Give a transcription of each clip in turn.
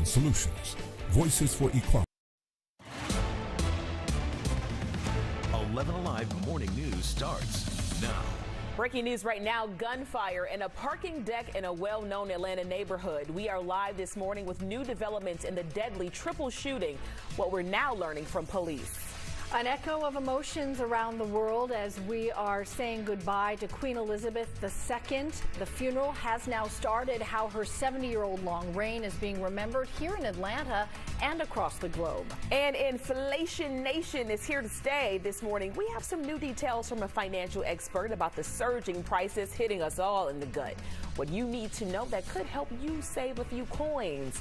Solutions. Voices for Equality. 11Alive Morning News starts now. Breaking news right now, gunfire in a parking deck in a well-known Atlanta neighborhood. We are live this morning with new developments in the deadly triple shooting, what we're now learning from police. An echo of emotions around the world as we are saying goodbye to Queen Elizabeth II. The funeral has now started. How her 70-year-old long reign is being remembered here in Atlanta and across the globe. And Inflation Nation is here to stay this morning. We have some new details from a financial expert about the surging prices hitting us all in the gut. What you need to know that could help you save a few coins.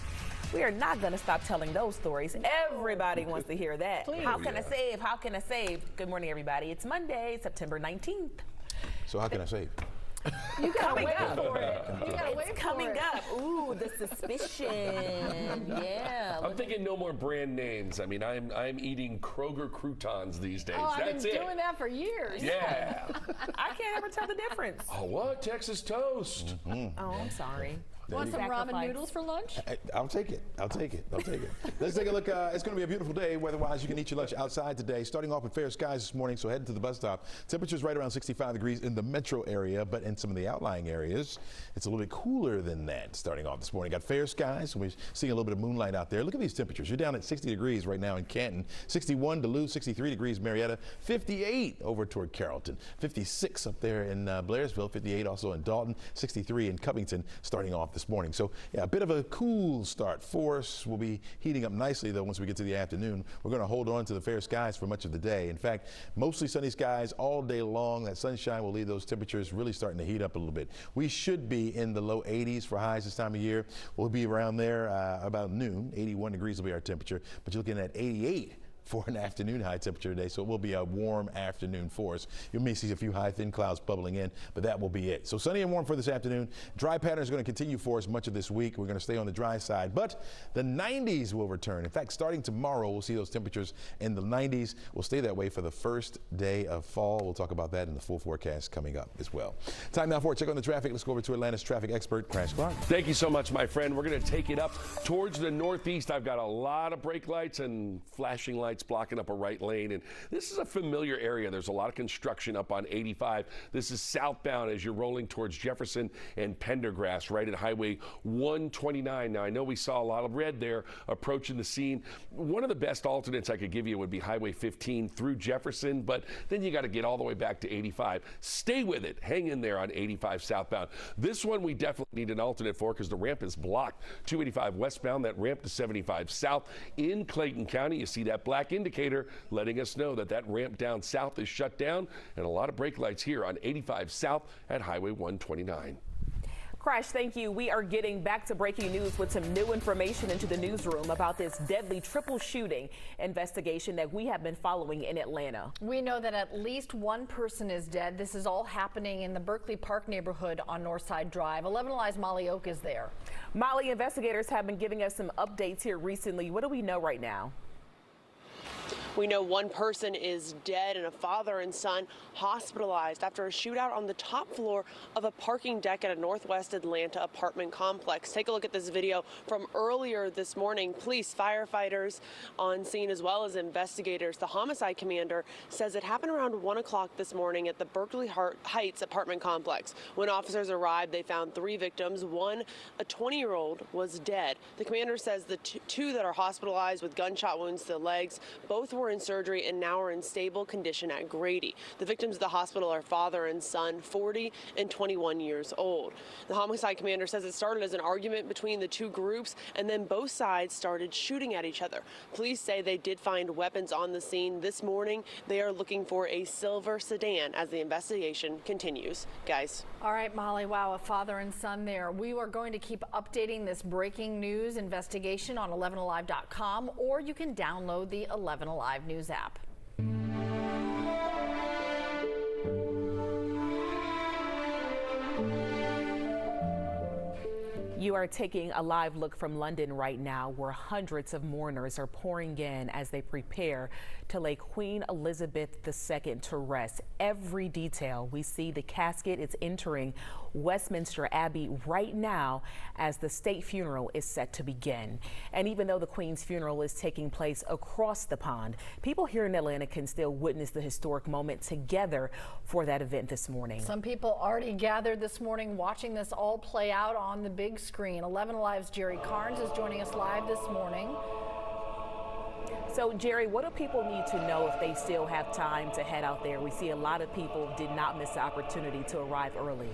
We are not going to stop telling those stories. Everybody wants to hear that. Please. How can I save? How can I save? Good morning, everybody. It's Monday, September 19th. So how can I save? You gotta wait for it. You gotta wait for Coming it. up. Ooh, the suspicion. Yeah. I'm thinking no more brand names. I mean, I'm eating Kroger croutons these days. Oh, That's I've been it. doing that for years. Yeah. I can't ever tell the difference. Oh, what? Texas toast. Oh, I'm sorry. Want some ramen Sacrifice. noodles for lunch? I'll take it. I'll take it. Let's take a look. It's going to be a beautiful day. Weather-wise, you can eat your lunch outside today. Starting off with fair skies this morning, so heading to the bus stop. Temperatures right around 65 degrees in the metro area, but in some of the outlying areas, it's a little bit cooler than that. Starting off this morning, got fair skies, so we're seeing a little bit of moonlight out there. Look at these temperatures. You're down at 60 degrees right now in Canton, 61 Duluth, 63 degrees Marietta, 58 over toward Carrollton, 56 up there in Blairsville, 58 also in Dalton, 63 in Covington. Starting off this morning, so. Yeah, a bit of a cool start for us. We'll be heating up nicely, though, once we get to the afternoon. We're going to hold on to the fair skies for much of the day. In fact, mostly sunny skies all day long. That sunshine will leave those temperatures really starting to heat up a little bit. We should be in the low 80s for highs this time of year. We'll be around there about noon. 81 degrees will be our temperature, but you're looking at 88 for an afternoon high temperature today, so it will be a warm afternoon for us. You may see a few high thin clouds bubbling in, but that will be it. So sunny and warm for this afternoon. Dry pattern is going to continue for us much of this week. We're going to stay on the dry side, but the 90s will return. In fact, starting tomorrow, we'll see those temperatures in the 90s. We'll stay that way for the first day of fall. We'll talk about that in the full forecast coming up as well. Time now for a check on the traffic. Let's go over to Atlanta's traffic expert, Crash Clark. Thank you so much, my friend. We're going to take it up towards the northeast. I've got a lot of brake lights and flashing lights blocking up a right lane, and this is a familiar area. There's a lot of construction up on 85. This is southbound as you're rolling towards Jefferson and Pendergrass, right at Highway 129. Now, I know we saw a lot of red there approaching the scene. One of the best alternates I could give you would be Highway 15 through Jefferson, but then you got to get all the way back to 85. Stay with it. Hang in there on 85 southbound. This one we definitely need an alternate for because the ramp is blocked. 285 westbound, that ramp to 75 south in Clayton County. You see that black indicator letting us know that that ramp down south is shut down, and a lot of brake lights here on 85 south at Highway 129. Crash, thank you. We are getting back to breaking news with some new information into the newsroom about this deadly triple shooting investigation that we have been following in Atlanta. We know that at least one person is dead. This is all happening in the Berkeley Park neighborhood on Northside Drive. 11Alive's Molly Oak is there. Molly, investigators have been giving us some updates here recently. What do we know right now? We know one person is dead and a father and son hospitalized after a shootout on the top floor of a parking deck at a Northwest Atlanta apartment complex. Take a look at this video from earlier this morning. Police, firefighters on scene, as well as investigators. The homicide commander says it happened around 1 o'clock this morning at the Berkeley Heights apartment complex. When officers arrived, they found 3 victims. One, a 20-year-old, was dead. The commander says the two that are hospitalized with gunshot wounds to the legs, both were in surgery and now are in stable condition at Grady. The victims of the hospital are father and son, 40 and 21 years old. The homicide commander says it started as an argument between the two groups, and then both sides started shooting at each other. Police say they did find weapons on the scene. This morning, they are looking for a silver sedan as the investigation continues. Guys. All right, Molly, wow, a father and son there. We are going to keep updating this breaking news investigation on 11alive.com, or you can download the 11Alive News app. You are taking a live look from London right now, where hundreds of mourners are pouring in as they prepare to lay Queen Elizabeth II to rest. Every detail, we see the casket is entering Westminster Abbey right now as the state funeral is set to begin. And even though the Queen's funeral is taking place across the pond, people here in Atlanta can still witness the historic moment together for that event this morning. Some people already gathered this morning watching this all play out on the big screen. 11Alive's Jerry Carnes is joining us live this morning. So, Jerry, what do people need to know if they still have time to head out there? We see a lot of people did not miss the opportunity to arrive early.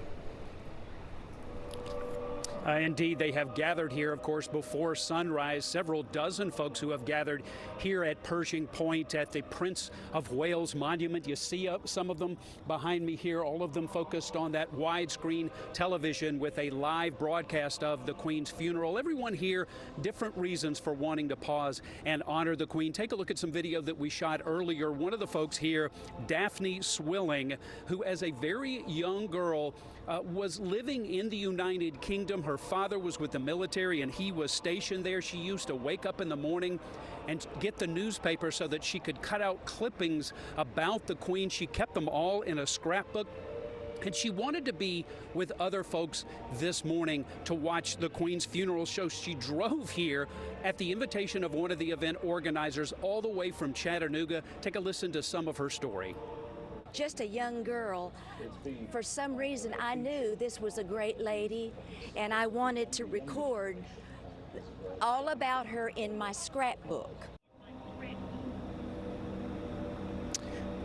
Indeed, they have gathered here, of course, before sunrise. Several dozen folks who have gathered here at Pershing Point at the Prince of Wales Monument. You see some of them behind me here, all of them focused on that widescreen television with a live broadcast of the Queen's funeral. Everyone here, different reasons for wanting to pause and honor the Queen. Take a look at some video that we shot earlier. One of the folks here, Daphne Swilling, who as a very young girl was living in the United Kingdom. Her father was with the military and he was stationed there. She used to wake up in the morning and get the newspaper so that she could cut out clippings about the Queen. She kept them all in a scrapbook. And she wanted to be with other folks this morning to watch the Queen's funeral show. She drove here at the invitation of one of the event organizers all the way from Chattanooga. Take a listen to some of her story. Just a young girl. For some reason, I knew this was a great lady, and I wanted to record all about her in my scrapbook.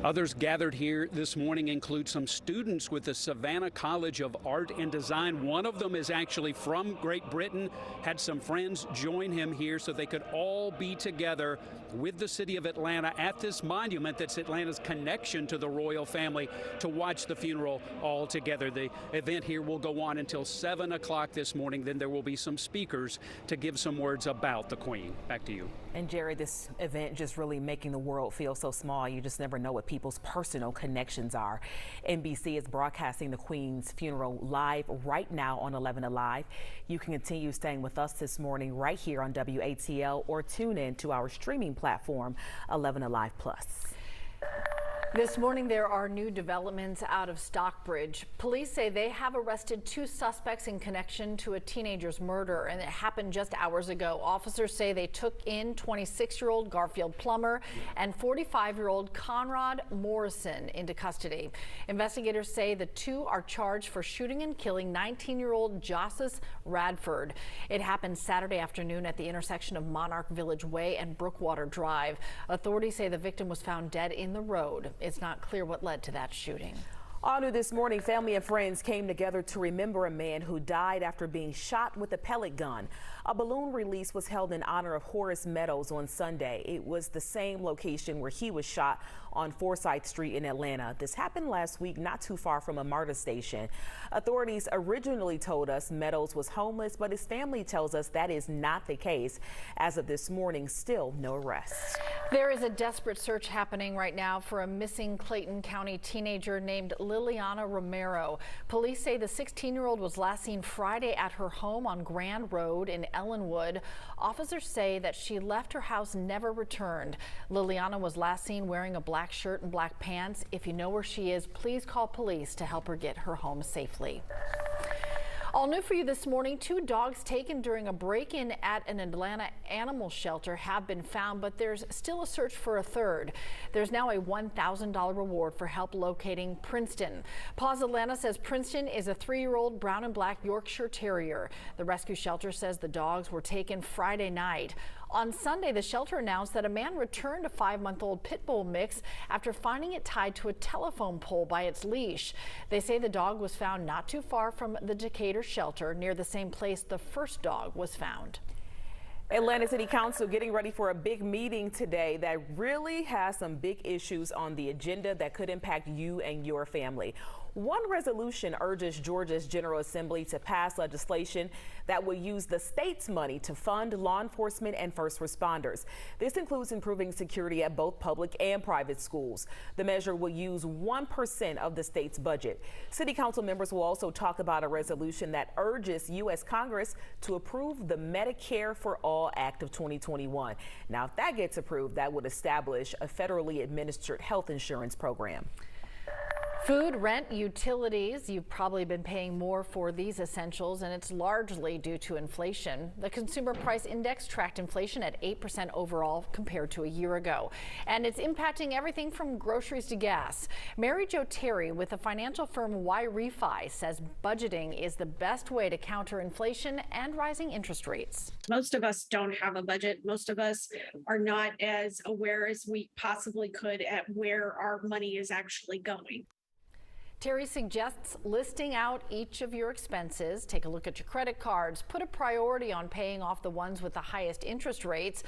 Others gathered here this morning include some students with the Savannah College of Art and Design. One of them is actually from Great Britain, had some friends join him here so they could all be together with the city of Atlanta at this monument that's Atlanta's connection to the royal family to watch the funeral all together. The event here will go on until 7 o'clock this morning. Then there will be some speakers to give some words about the Queen. Back to you. And Jerry, this event just really making the world feel so small. You just never know what people's personal connections are. NBC is broadcasting the Queen's funeral live right now on 11Alive. You can continue staying with us this morning right here on WATL or tune in to our streaming platform, 11Alive Plus. This morning, there are new developments out of Stockbridge. Police say they have arrested 2 suspects in connection to a teenager's murder, and it happened just hours ago. Officers say they took in 26-year-old Garfield Plummer and 45-year-old Conrad Morrison into custody. Investigators say the 2 are charged for shooting and killing 19-year-old Jossus Radford. It happened Saturday afternoon at the intersection of Monarch Village Way and Brookwater Drive. Authorities say the victim was found dead in the road. It's not clear what led to that shooting. All new this morning, family and friends came together to remember a man who died after being shot with a pellet gun. A balloon release was held in honor of Horace Meadows on Sunday. It was the same location where he was shot on Forsyth Street in Atlanta. This happened last week, not too far from a MARTA station. Authorities originally told us Meadows was homeless, but his family tells us that is not the case. As of this morning, still no arrests. There is a desperate search happening right now for a missing Clayton County teenager named Liliana Romero. Police say the 16-year-old was last seen Friday at her home on Grand Road in Ellenwood. Officers say that she left her house, never returned. Liliana was last seen wearing a black shirt and black pants. If you know where she is, please call police to help her get her home safely. All new for you this morning, 2 dogs taken during a break-in at an Atlanta animal shelter have been found, but there's still a search for a third. There's now a $1,000 reward for help locating Princeton. Paws Atlanta says Princeton is a 3-year-old brown and black Yorkshire Terrier. The rescue shelter says the dogs were taken Friday night. On Sunday, the shelter announced that a man returned a 5-month-old pit bull mix after finding it tied to a telephone pole by its leash. They say the dog was found not too far from the Decatur shelter, near the same place the first dog was found. Atlanta City Council getting ready for a big meeting today that really has some big issues on the agenda that could impact you and your family. One resolution urges Georgia's General Assembly to pass legislation that will use the state's money to fund law enforcement and first responders. This includes improving security at both public and private schools. The measure will use 1% of the state's budget. City Council members will also talk about a resolution that urges U.S. Congress to approve the Medicare for All Act of 2021. Now, if that gets approved, that would establish a federally administered health insurance program. Food, rent, utilities. You've probably been paying more for these essentials, and it's largely due to inflation. The Consumer Price Index tracked inflation at 8% overall compared to a year ago, and it's impacting everything from groceries to gas. Mary Jo Terry with the financial firm YRefi says budgeting is the best way to counter inflation and rising interest rates. Most of us don't have a budget. Most of us are not as aware as we possibly could at where our money is actually going. Terry suggests listing out each of your expenses. Take a look at your credit cards. Put a priority on paying off the ones with the highest interest rates.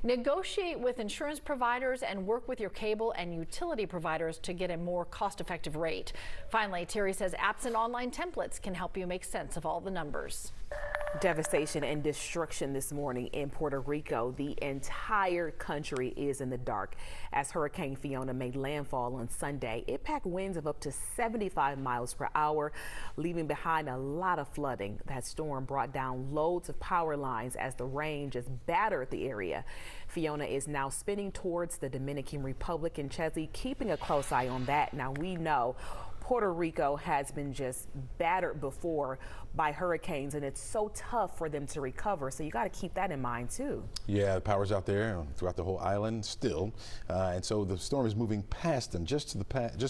Negotiate with insurance providers and work with your cable and utility providers to get a more cost-effective rate. Finally, Terry says apps and online templates can help you make sense of all the numbers. Devastation and destruction this morning in Puerto Rico. The entire country is in the dark as Hurricane Fiona made landfall on Sunday. It packed winds of up to 75 miles per hour, leaving behind a lot of flooding. That storm brought down loads of power lines as the rain just battered the area. Fiona is now spinning towards the Dominican Republic and Chesney, keeping a close eye on that. Now, we know Puerto Rico has been just battered before by hurricanes, and it's so tough for them to recover. So you got to keep that in mind, too. Yeah, the power's out there throughout the whole island still. And so the storm is moving past them, just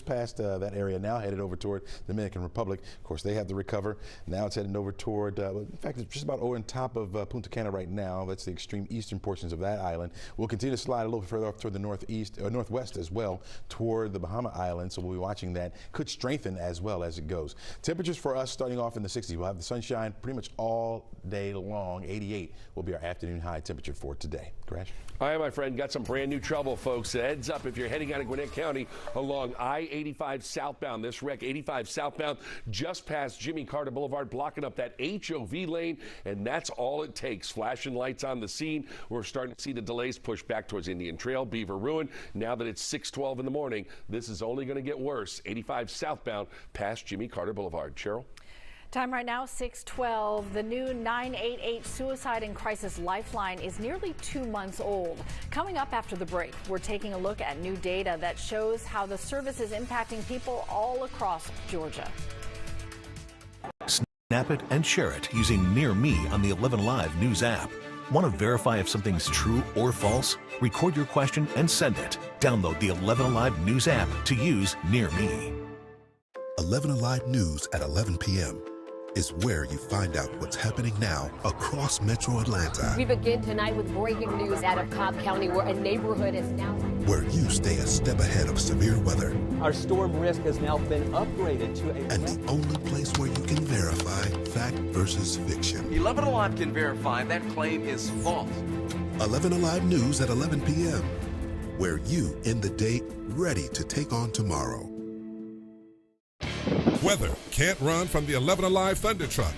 past that area, now headed over toward the Dominican Republic. Of course, they have to recover. Now it's heading over toward, in fact, it's just about over on top of Punta Cana right now. That's the extreme eastern portions of that island. We'll continue to slide a little further off toward the northwest as well, toward the Bahama Islands. So we'll be watching that. Could strengthen as well as it goes. Temperatures for us starting off in the 60s. We'll have the sunshine pretty much all day long. 88 will be our afternoon high temperature for today. Crash. All right, my friend, got some brand new trouble, folks. Heads up if you're heading out of Gwinnett County along I-85 southbound. This wreck, 85 southbound, just past Jimmy Carter Boulevard, blocking up that HOV lane, and that's all it takes. Flashing lights on the scene. We're starting to see the delays push back towards Indian Trail, Beaver Ruin. Now that it's 6:12 in the morning, this is only going to get worse. 85 southbound past Jimmy Carter Boulevard. Cheryl? Time right now, 6:12. The new 988 Suicide and Crisis Lifeline is nearly 2 months old. Coming up after the break, we're taking a look at new data that shows how the service is impacting people all across Georgia. Snap it and share it using Near Me on the 11Alive News app. Want to verify if something's true or false? Record your question and send it. Download the 11Alive News app to use Near Me. 11Alive News at 11 p.m. is where you find out what's happening now across Metro Atlanta. We begin tonight with breaking news out of Cobb County, where a neighborhood is now... where you stay a step ahead of severe weather. Our storm risk has now been upgraded to a... and the only place where you can verify fact versus fiction. 11Alive can verify that claim is false. 11Alive News at 11 p.m. where you end the day ready to take on tomorrow. Weather can't run from the 11Alive Thunder Truck.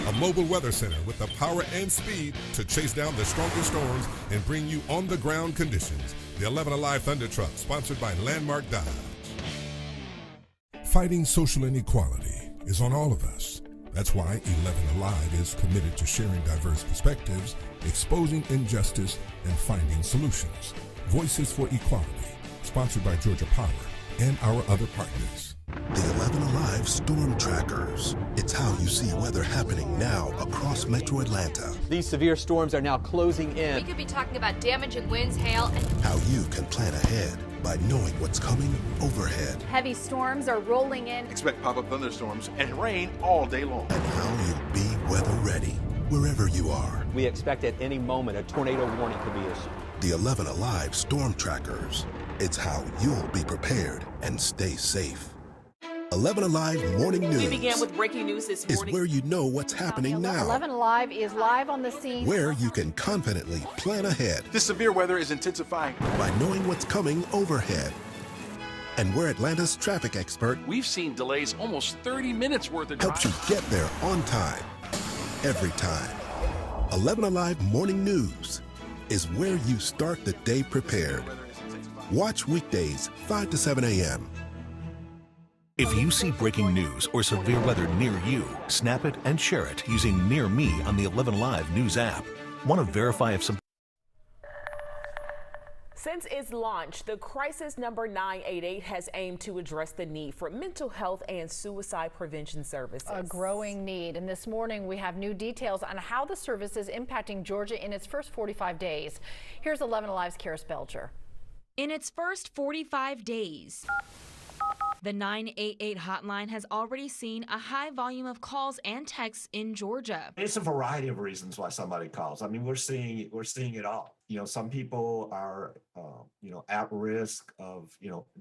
A mobile weather center with the power and speed to chase down the strongest storms and bring you on-the-ground conditions. The 11Alive Thunder Truck, sponsored by Landmark Dodge. Fighting social inequality is on all of us. That's why 11Alive is committed to sharing diverse perspectives, exposing injustice, and finding solutions. Voices for Equality, sponsored by Georgia Power and our other partners. The 11Alive Storm Trackers. It's how you see weather happening now across Metro Atlanta. These severe storms are now closing in. We could be talking about damaging winds, hail, and... how you can plan ahead by knowing what's coming overhead. Heavy storms are rolling in. Expect pop-up thunderstorms and rain all day long. And how you'll be weather ready wherever you are. We expect at any moment a tornado warning could be issued. The 11Alive Storm Trackers. It's how you'll be prepared and stay safe. 11Alive Morning News. We began with breaking news this morning. Is where you know what's happening now. 11Alive is live on the scene. Where you can confidently plan ahead. This severe weather is intensifying. By knowing what's coming overhead. And we're Atlanta's traffic expert, We've seen delays almost 30 minutes worth of helps you get there on time, every time. 11Alive Morning News is where you start the day prepared. Watch weekdays 5 to 7 a.m. If you see breaking news or severe weather near you, snap it and share it using Near Me on the 11Alive News app. Want to verify if something... Since its launch, the crisis number 988 has aimed to address the need for mental health and suicide prevention services. A growing need. And this morning we have new details on how the service is impacting Georgia in its first 45 days. Here's 11Alive's Kara Spelger. In its first 45 days, the 988 hotline has already seen a high volume of calls and texts in Georgia. It's a variety of reasons why somebody calls. I mean, we're seeing it all. You know, some people are, at risk of,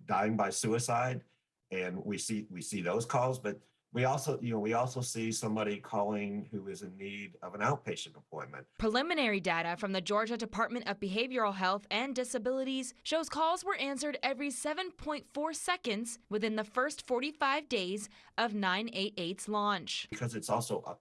dying by suicide, and we see those calls. But we also see somebody calling who is in need of an outpatient appointment. Preliminary data from the Georgia Department of Behavioral Health and Disabilities shows calls were answered every 7.4 seconds within the first 45 days of 988's launch. Because it's also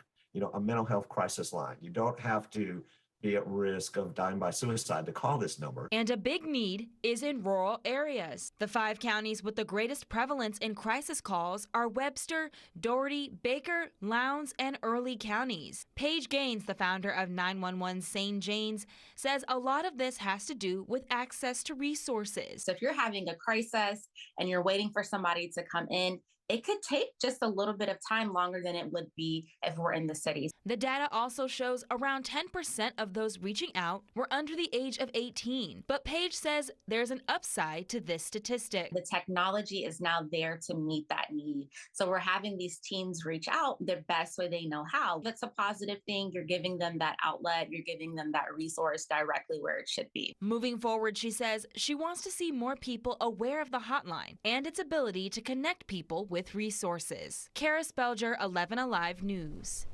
a mental health crisis line. You don't have to be at risk of dying by suicide to call this number. And a big need is in rural areas. The 5 counties with the greatest prevalence in crisis calls are Webster, Dougherty, Baker, Lowndes, and Early counties. Paige Gaines, the founder of 911 St. Jane's, says a lot of this has to do with access to resources. So if you're having a crisis and you're waiting for somebody to come in, it could take just a little bit of time longer than it would be if we're in the cities. The data also shows around 10% of those reaching out were under the age of 18. But Paige says there's an upside to this statistic. The technology is now there to meet that need. So we're having these teens reach out the best way they know how. That's a positive thing. You're giving them that outlet. You're giving them that resource directly where it should be. Moving forward, she says she wants to see more people aware of the hotline and its ability to connect people with resources. Kara Spelger, 11Alive News.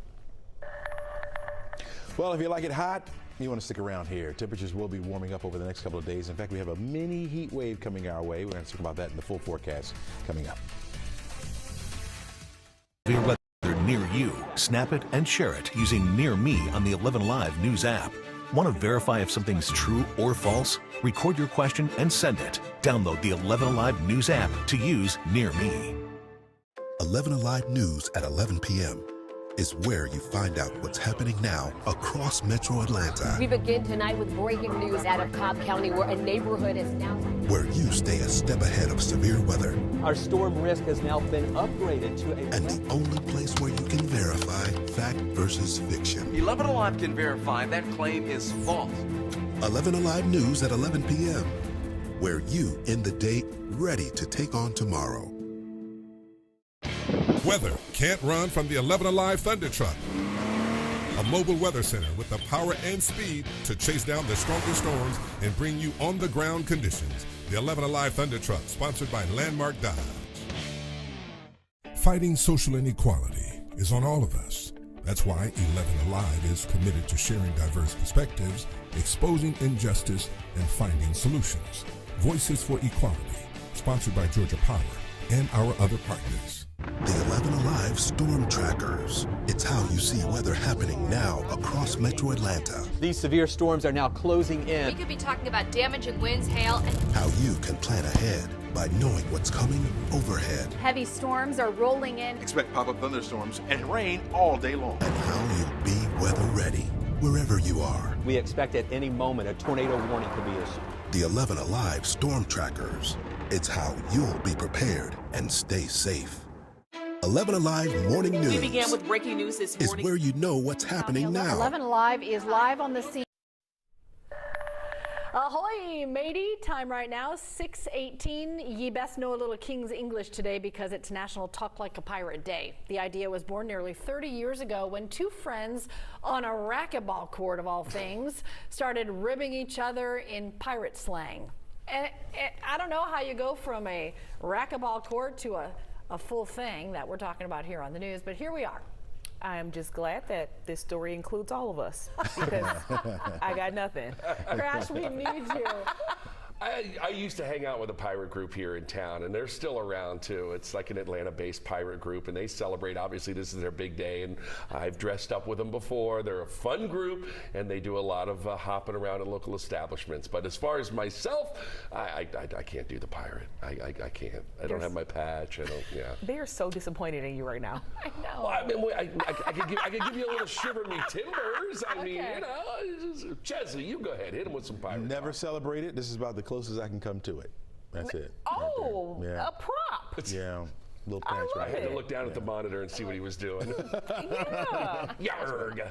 Well, if you like it hot, you want to stick around here. Temperatures will be warming up over the next couple of days. In fact, we have a mini heat wave coming our way. We're going to talk about that in the full forecast coming up. Severe weather near you, snap it and share it using Near Me on the 11Alive News app. Want to verify if something's true or false? Record your question and send it. Download the 11Alive News app to use Near Me. 11Alive News at 11 p.m. is where you find out what's happening now across Metro Atlanta. We begin tonight with breaking news out of Cobb County, where a neighborhood is now... Where you stay a step ahead of severe weather. Our storm risk has now been upgraded to a... And the only place where you can verify fact versus fiction. 11Alive can verify that claim is false. 11Alive News at 11 p.m. Where you end the day ready to take on tomorrow. Weather can't run from the 11Alive Thunder Truck. A mobile weather center with the power and speed to chase down the strongest storms and bring you on-the-ground conditions. The 11Alive Thunder Truck, sponsored by Landmark Dodge. Fighting social inequality is on all of us. That's why 11Alive is committed to sharing diverse perspectives, exposing injustice, and finding solutions. Voices for Equality, sponsored by Georgia Power and our other partners. The 11Alive Storm Trackers. It's how you see weather happening now across Metro Atlanta. These severe storms are now closing in. We could be talking about damaging winds, hail, and... How you can plan ahead by knowing what's coming overhead. Heavy storms are rolling in. Expect pop-up thunderstorms and rain all day long. And how you'll be weather ready wherever you are. We expect at any moment a tornado warning could be issued. The 11Alive Storm Trackers. It's how you'll be prepared and stay safe. 11Alive Morning News. We began with breaking news this morning. Is where you know what's happening now. 11Alive is live on the scene. Ahoy, matey. Time right now, 6:18. Ye best know a little King's English today because it's National Talk Like a Pirate Day. The idea was born nearly 30 years ago when two friends on a racquetball court, of all things, started ribbing each other in pirate slang. And I don't know how you go from a racquetball court to a full thing that we're talking about here on the news, but here we are. I'm just glad that this story includes all of us because I got nothing. Crash, we need you. I used to hang out with a pirate group here in town, and they're still around too. It's like an Atlanta-based pirate group, and they celebrate. Obviously, this is their big day, and I've dressed up with them before. They're a fun group, and they do a lot of hopping around in local establishments. But as far as myself, I can't do the pirate. I can't. I don't have my patch. I don't. Yeah. They are so disappointed in you right now. I know. Well, I mean, I could give you a little shiver me timbers. I mean, you know, Chesley, you go ahead, hit him with some pirate. Never celebrate it. This is about the closest I can come to it. That's it. Oh, right yeah. A prop. Yeah. Little patch I right had to look down at the monitor and see what he was doing. Yarg.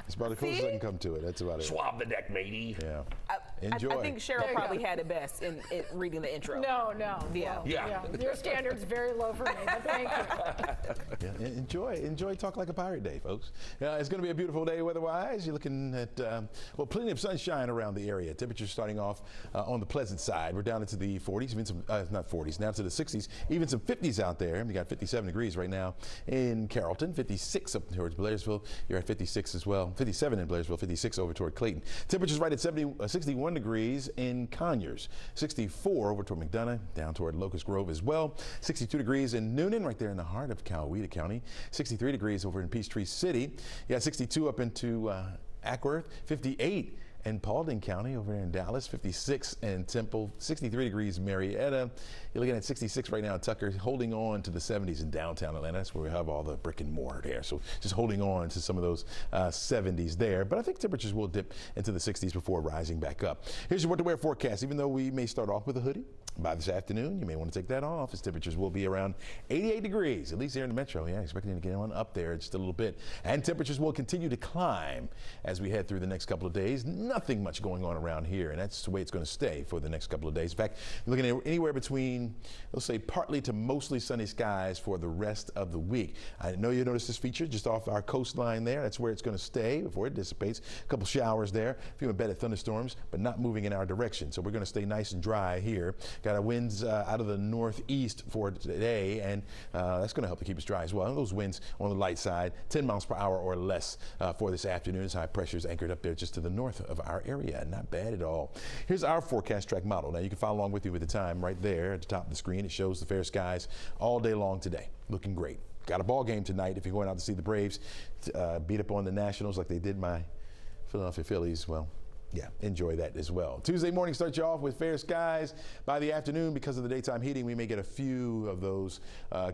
It's about the closest I can come to it. That's about it. Swab the deck, matey. Yeah. Enjoy. I think Cheryl probably had it best in reading the intro. No. Yeah. Well, yeah. Your standard's very low for me, but thank you. Yeah, enjoy Talk Like a Pirate Day, folks. It's going to be a beautiful day weather-wise. You're looking at, well, plenty of sunshine around the area. Temperatures starting off on the pleasant side. We're down into the 40s, even some, not 40s, now to the 60s, even some 50s out there. We got 57 degrees right now in Carrollton, 56 up towards Blairsville. You're at 56 as well. 57 in Blairsville, 56 over toward Clayton. Temperatures right at 61 degrees in Conyers, 64 over toward McDonough, down toward Locust Grove as well. 62 degrees in Noonan, right there in the heart of Coweta County. 63 degrees over in Peachtree City. You got 62 up into Ackworth, 58 in Paulding County over there in Dallas, 56 in Temple, 63 degrees Marietta. You're looking at 66 right now in Tucker, holding on to the 70s in downtown Atlanta. That's where we have all the brick and mortar there. So just holding on to some of those 70s there. But I think temperatures will dip into the 60s before rising back up. Here's your what to wear forecast. Even though we may start off with a hoodie, by this afternoon, you may want to take that off as temperatures will be around 88 degrees, at least here in the metro. Yeah, expecting to get on up there just a little bit. And temperatures will continue to climb as we head through the next couple of days. Nothing much going on around here, and that's the way it's going to stay for the next couple of days. In fact, you're looking at anywhere between, let's say, partly to mostly sunny skies for the rest of the week. I know you noticed this feature just off our coastline there. That's where it's going to stay before it dissipates. A couple showers there, a few embedded thunderstorms, but not moving in our direction. So we're going to stay nice and dry here. Got our winds out of the northeast for today, and that's going to help to keep us dry as well. And those winds on the light side, 10 miles per hour or less for this afternoon. High pressure is anchored up there just to the north of our area. Not bad at all. Here's our forecast track model. Now you can follow along with you with the time right there at the top of the screen. It shows the fair skies all day long today. Looking great. Got a ball game tonight if you're going out to see the Braves beat up on the Nationals like they did my Philadelphia Phillies. Well, yeah, enjoy that as well. Tuesday morning starts you off with fair skies. By the afternoon, because of the daytime heating, we may get a few of those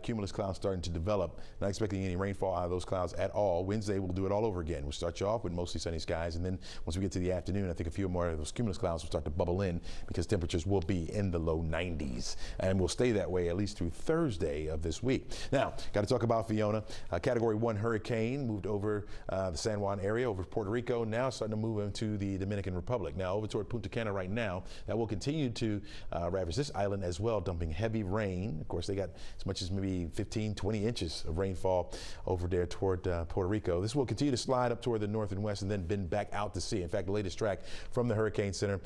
cumulus clouds starting to develop. Not expecting any rainfall out of those clouds at all. Wednesday, we'll do it all over again. We'll start you off with mostly sunny skies, and then once we get to the afternoon, I think a few more of those cumulus clouds will start to bubble in because temperatures will be in the low 90s. And we'll stay that way at least through Thursday of this week. Now, got to talk about Fiona. Category 1 hurricane moved over the San Juan area, over Puerto Rico, now starting to move into the Dominican Republic. Now over toward Punta Cana right now. That will continue to ravage this island as well, dumping heavy rain. Of course, they got as much as maybe 15, 20 inches of rainfall over there toward Puerto Rico. This will continue to slide up toward the north and west and then bend back out to sea. In fact, the latest track from the Hurricane Center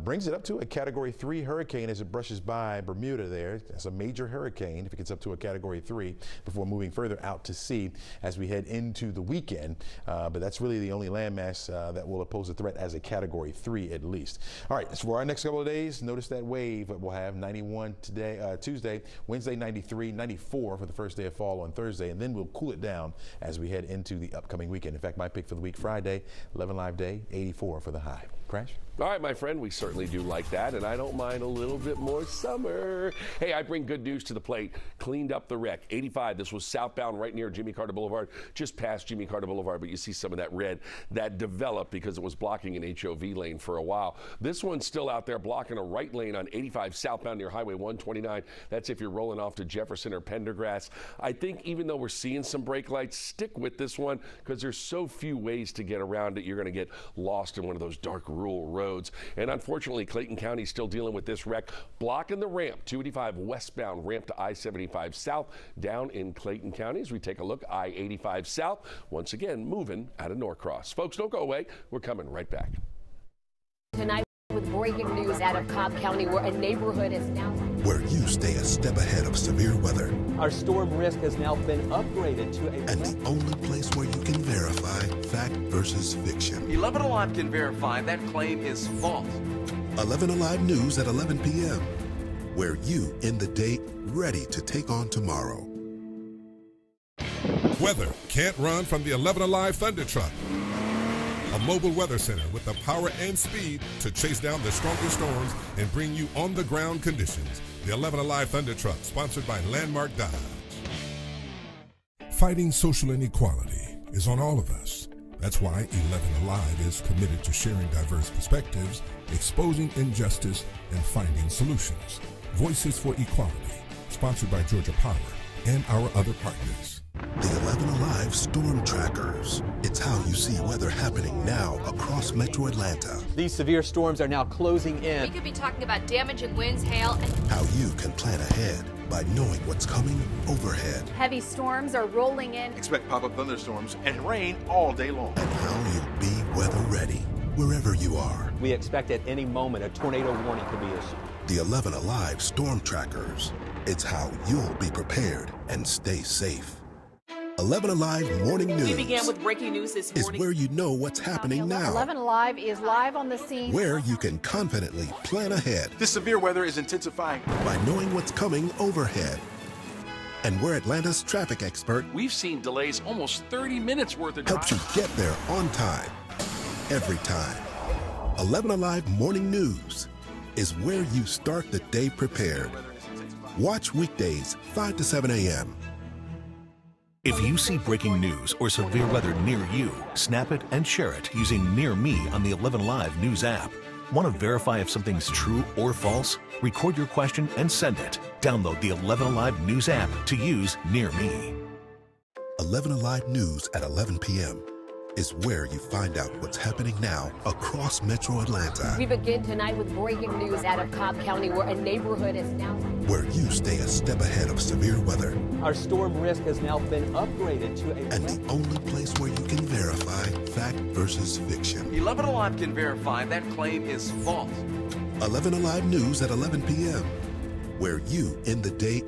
brings it up to a Category 3 hurricane as it brushes by Bermuda there. That's a major hurricane if it gets up to a Category 3 before moving further out to sea as we head into the weekend. But that's really the only landmass that will pose a threat as a Category 3 at least. All right, so for our next couple of days, notice that wave that we'll have 91 today, Tuesday, Wednesday 93, 94 for the first day of fall on Thursday, and then we'll cool it down as we head into the upcoming weekend. In fact, my pick for the week, Friday, 11Alive day, 84 for the high. Crash? All right, my friend, we certainly do like that, and I don't mind a little bit more summer. Hey, I bring good news to the plate. Cleaned up the wreck. 85, this was southbound right near Jimmy Carter Boulevard, just past Jimmy Carter Boulevard, but you see some of that red that developed because it was blocking an HOV lane for a while. This one's still out there blocking a right lane on 85 southbound near Highway 129. That's if you're rolling off to Jefferson or Pendergrass. I think even though we're seeing some brake lights, stick with this one because there's so few ways to get around it. You're going to get lost in one of those dark rural roads. And unfortunately, Clayton County is still dealing with this wreck, blocking the ramp, 285 westbound ramp to I-75 south down in Clayton County. As we take a look, I-85 south, once again, moving out of Norcross. Folks, don't go away. We're coming right back. Tonight with breaking news out of Cobb County where a neighborhood is now... Where you stay a step ahead of severe weather. Our storm risk has now been upgraded to a... And the only place where you can verify fact versus fiction. 11Alive can verify that claim is false. 11Alive News at 11 p.m., where you end the day ready to take on tomorrow. Weather can't run from the 11Alive Thunder Truck. A mobile weather center with the power and speed to chase down the strongest storms and bring you on-the-ground conditions. The 11Alive Thunder Truck, sponsored by Landmark Dodge. Fighting social inequality is on all of us. That's why 11Alive is committed to sharing diverse perspectives, exposing injustice, and finding solutions. Voices for Equality, sponsored by Georgia Power and our other partners. The 11Alive Storm Trackers. It's how you see weather happening now across Metro Atlanta. These severe storms are now closing in. We could be talking about damaging winds, hail, and How you can plan ahead by knowing what's coming overhead. Heavy storms are rolling in. Expect pop-up thunderstorms and rain all day long. And how you'll be weather ready wherever you are. We expect at any moment a tornado warning could be issued. The 11Alive Storm Trackers. It's how you'll be prepared and stay safe. 11Alive Morning News. We began with breaking news this is morning. where you know what's happening now. 11Alive is live on the scene. Where you can confidently plan ahead This severe weather is intensifying. by knowing what's coming overhead. And where Atlanta's traffic expert We've seen delays almost 30 minutes worth of helps you get there on time, every time. 11Alive Morning News is where you start the day prepared. Watch weekdays 5 to 7 a.m. If you see breaking news or severe weather near you, snap it and share it using Near Me on the 11Alive News app. Want to verify if something's true or false? Record your question and send it. Download the 11Alive News app to use Near Me. 11Alive News at 11 p.m. is where you find out what's happening now across Metro Atlanta. we begin tonight with breaking news out of Cobb County, where a neighborhood is now Where you stay a step ahead of severe weather. Our storm risk has now been upgraded to a... And the only place where you can verify fact versus fiction. 11Alive can verify that claim is false. 11Alive News at 11 p.m. where you end the day.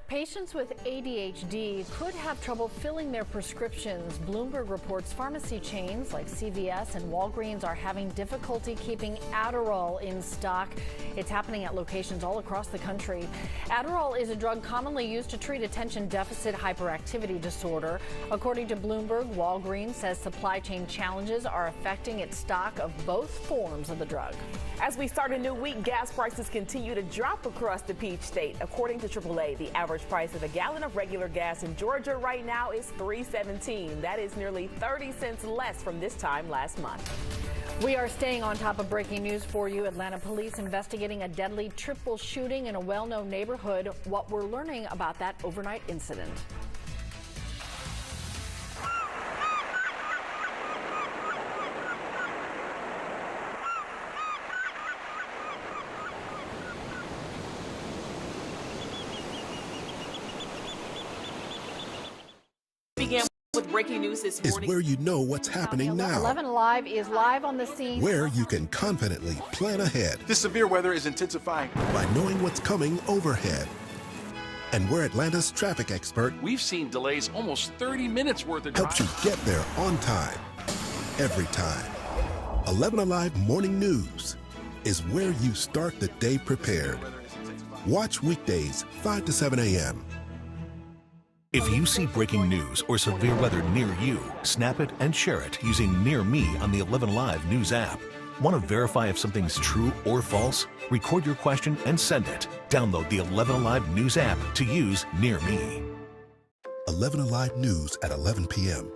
Patients with ADHD could have trouble filling their prescriptions. Bloomberg reports pharmacy chains like CVS and Walgreens are having difficulty keeping Adderall in stock. It's happening at locations all across the country. Adderall is a drug commonly used to treat attention deficit hyperactivity disorder. According to Bloomberg, Walgreens says supply chain challenges are affecting its stock of both forms of the drug. As we start a new week, gas prices continue to drop across the Peach State. According to AAA, the average price of a gallon of regular gas in Georgia right now is $3.17. That is nearly 30 cents less from this time last month. We are staying on top of breaking news for you. Atlanta police investigating a deadly triple shooting in a well-known neighborhood. What we're learning about that overnight incident. Began with breaking news this Is morning. where you know what's happening now. 11Alive is live on the scene. Where you can confidently plan ahead This severe weather is intensifying. by knowing what's coming overhead. And where Atlanta's traffic expert We've seen delays almost 30 minutes worth of helps you get there on time, every time. 11Alive Morning News is where you start the day prepared. Watch weekdays 5 to 7 a.m. If you see breaking news or severe weather near you, snap it and share it using Near Me on the 11Alive News app. Want to verify if something's true or false? Record your question and send it. Download the 11Alive News app to use Near Me. 11Alive News at 11 p.m.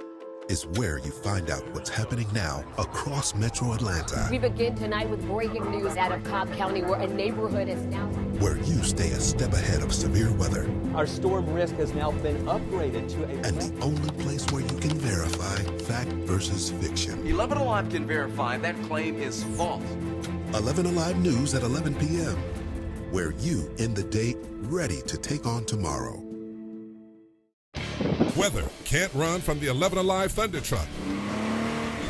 is where you find out what's happening now across Metro Atlanta. we begin tonight with breaking news out of Cobb County, where a neighborhood is now Where you stay a step ahead of severe weather. Our storm risk has now been upgraded to a... And the only place where you can verify fact versus fiction. 11Alive can verify that claim is false. 11Alive News at 11 p.m. where you end the day ready to take on tomorrow. Weather can't run from the 11Alive Thunder Truck.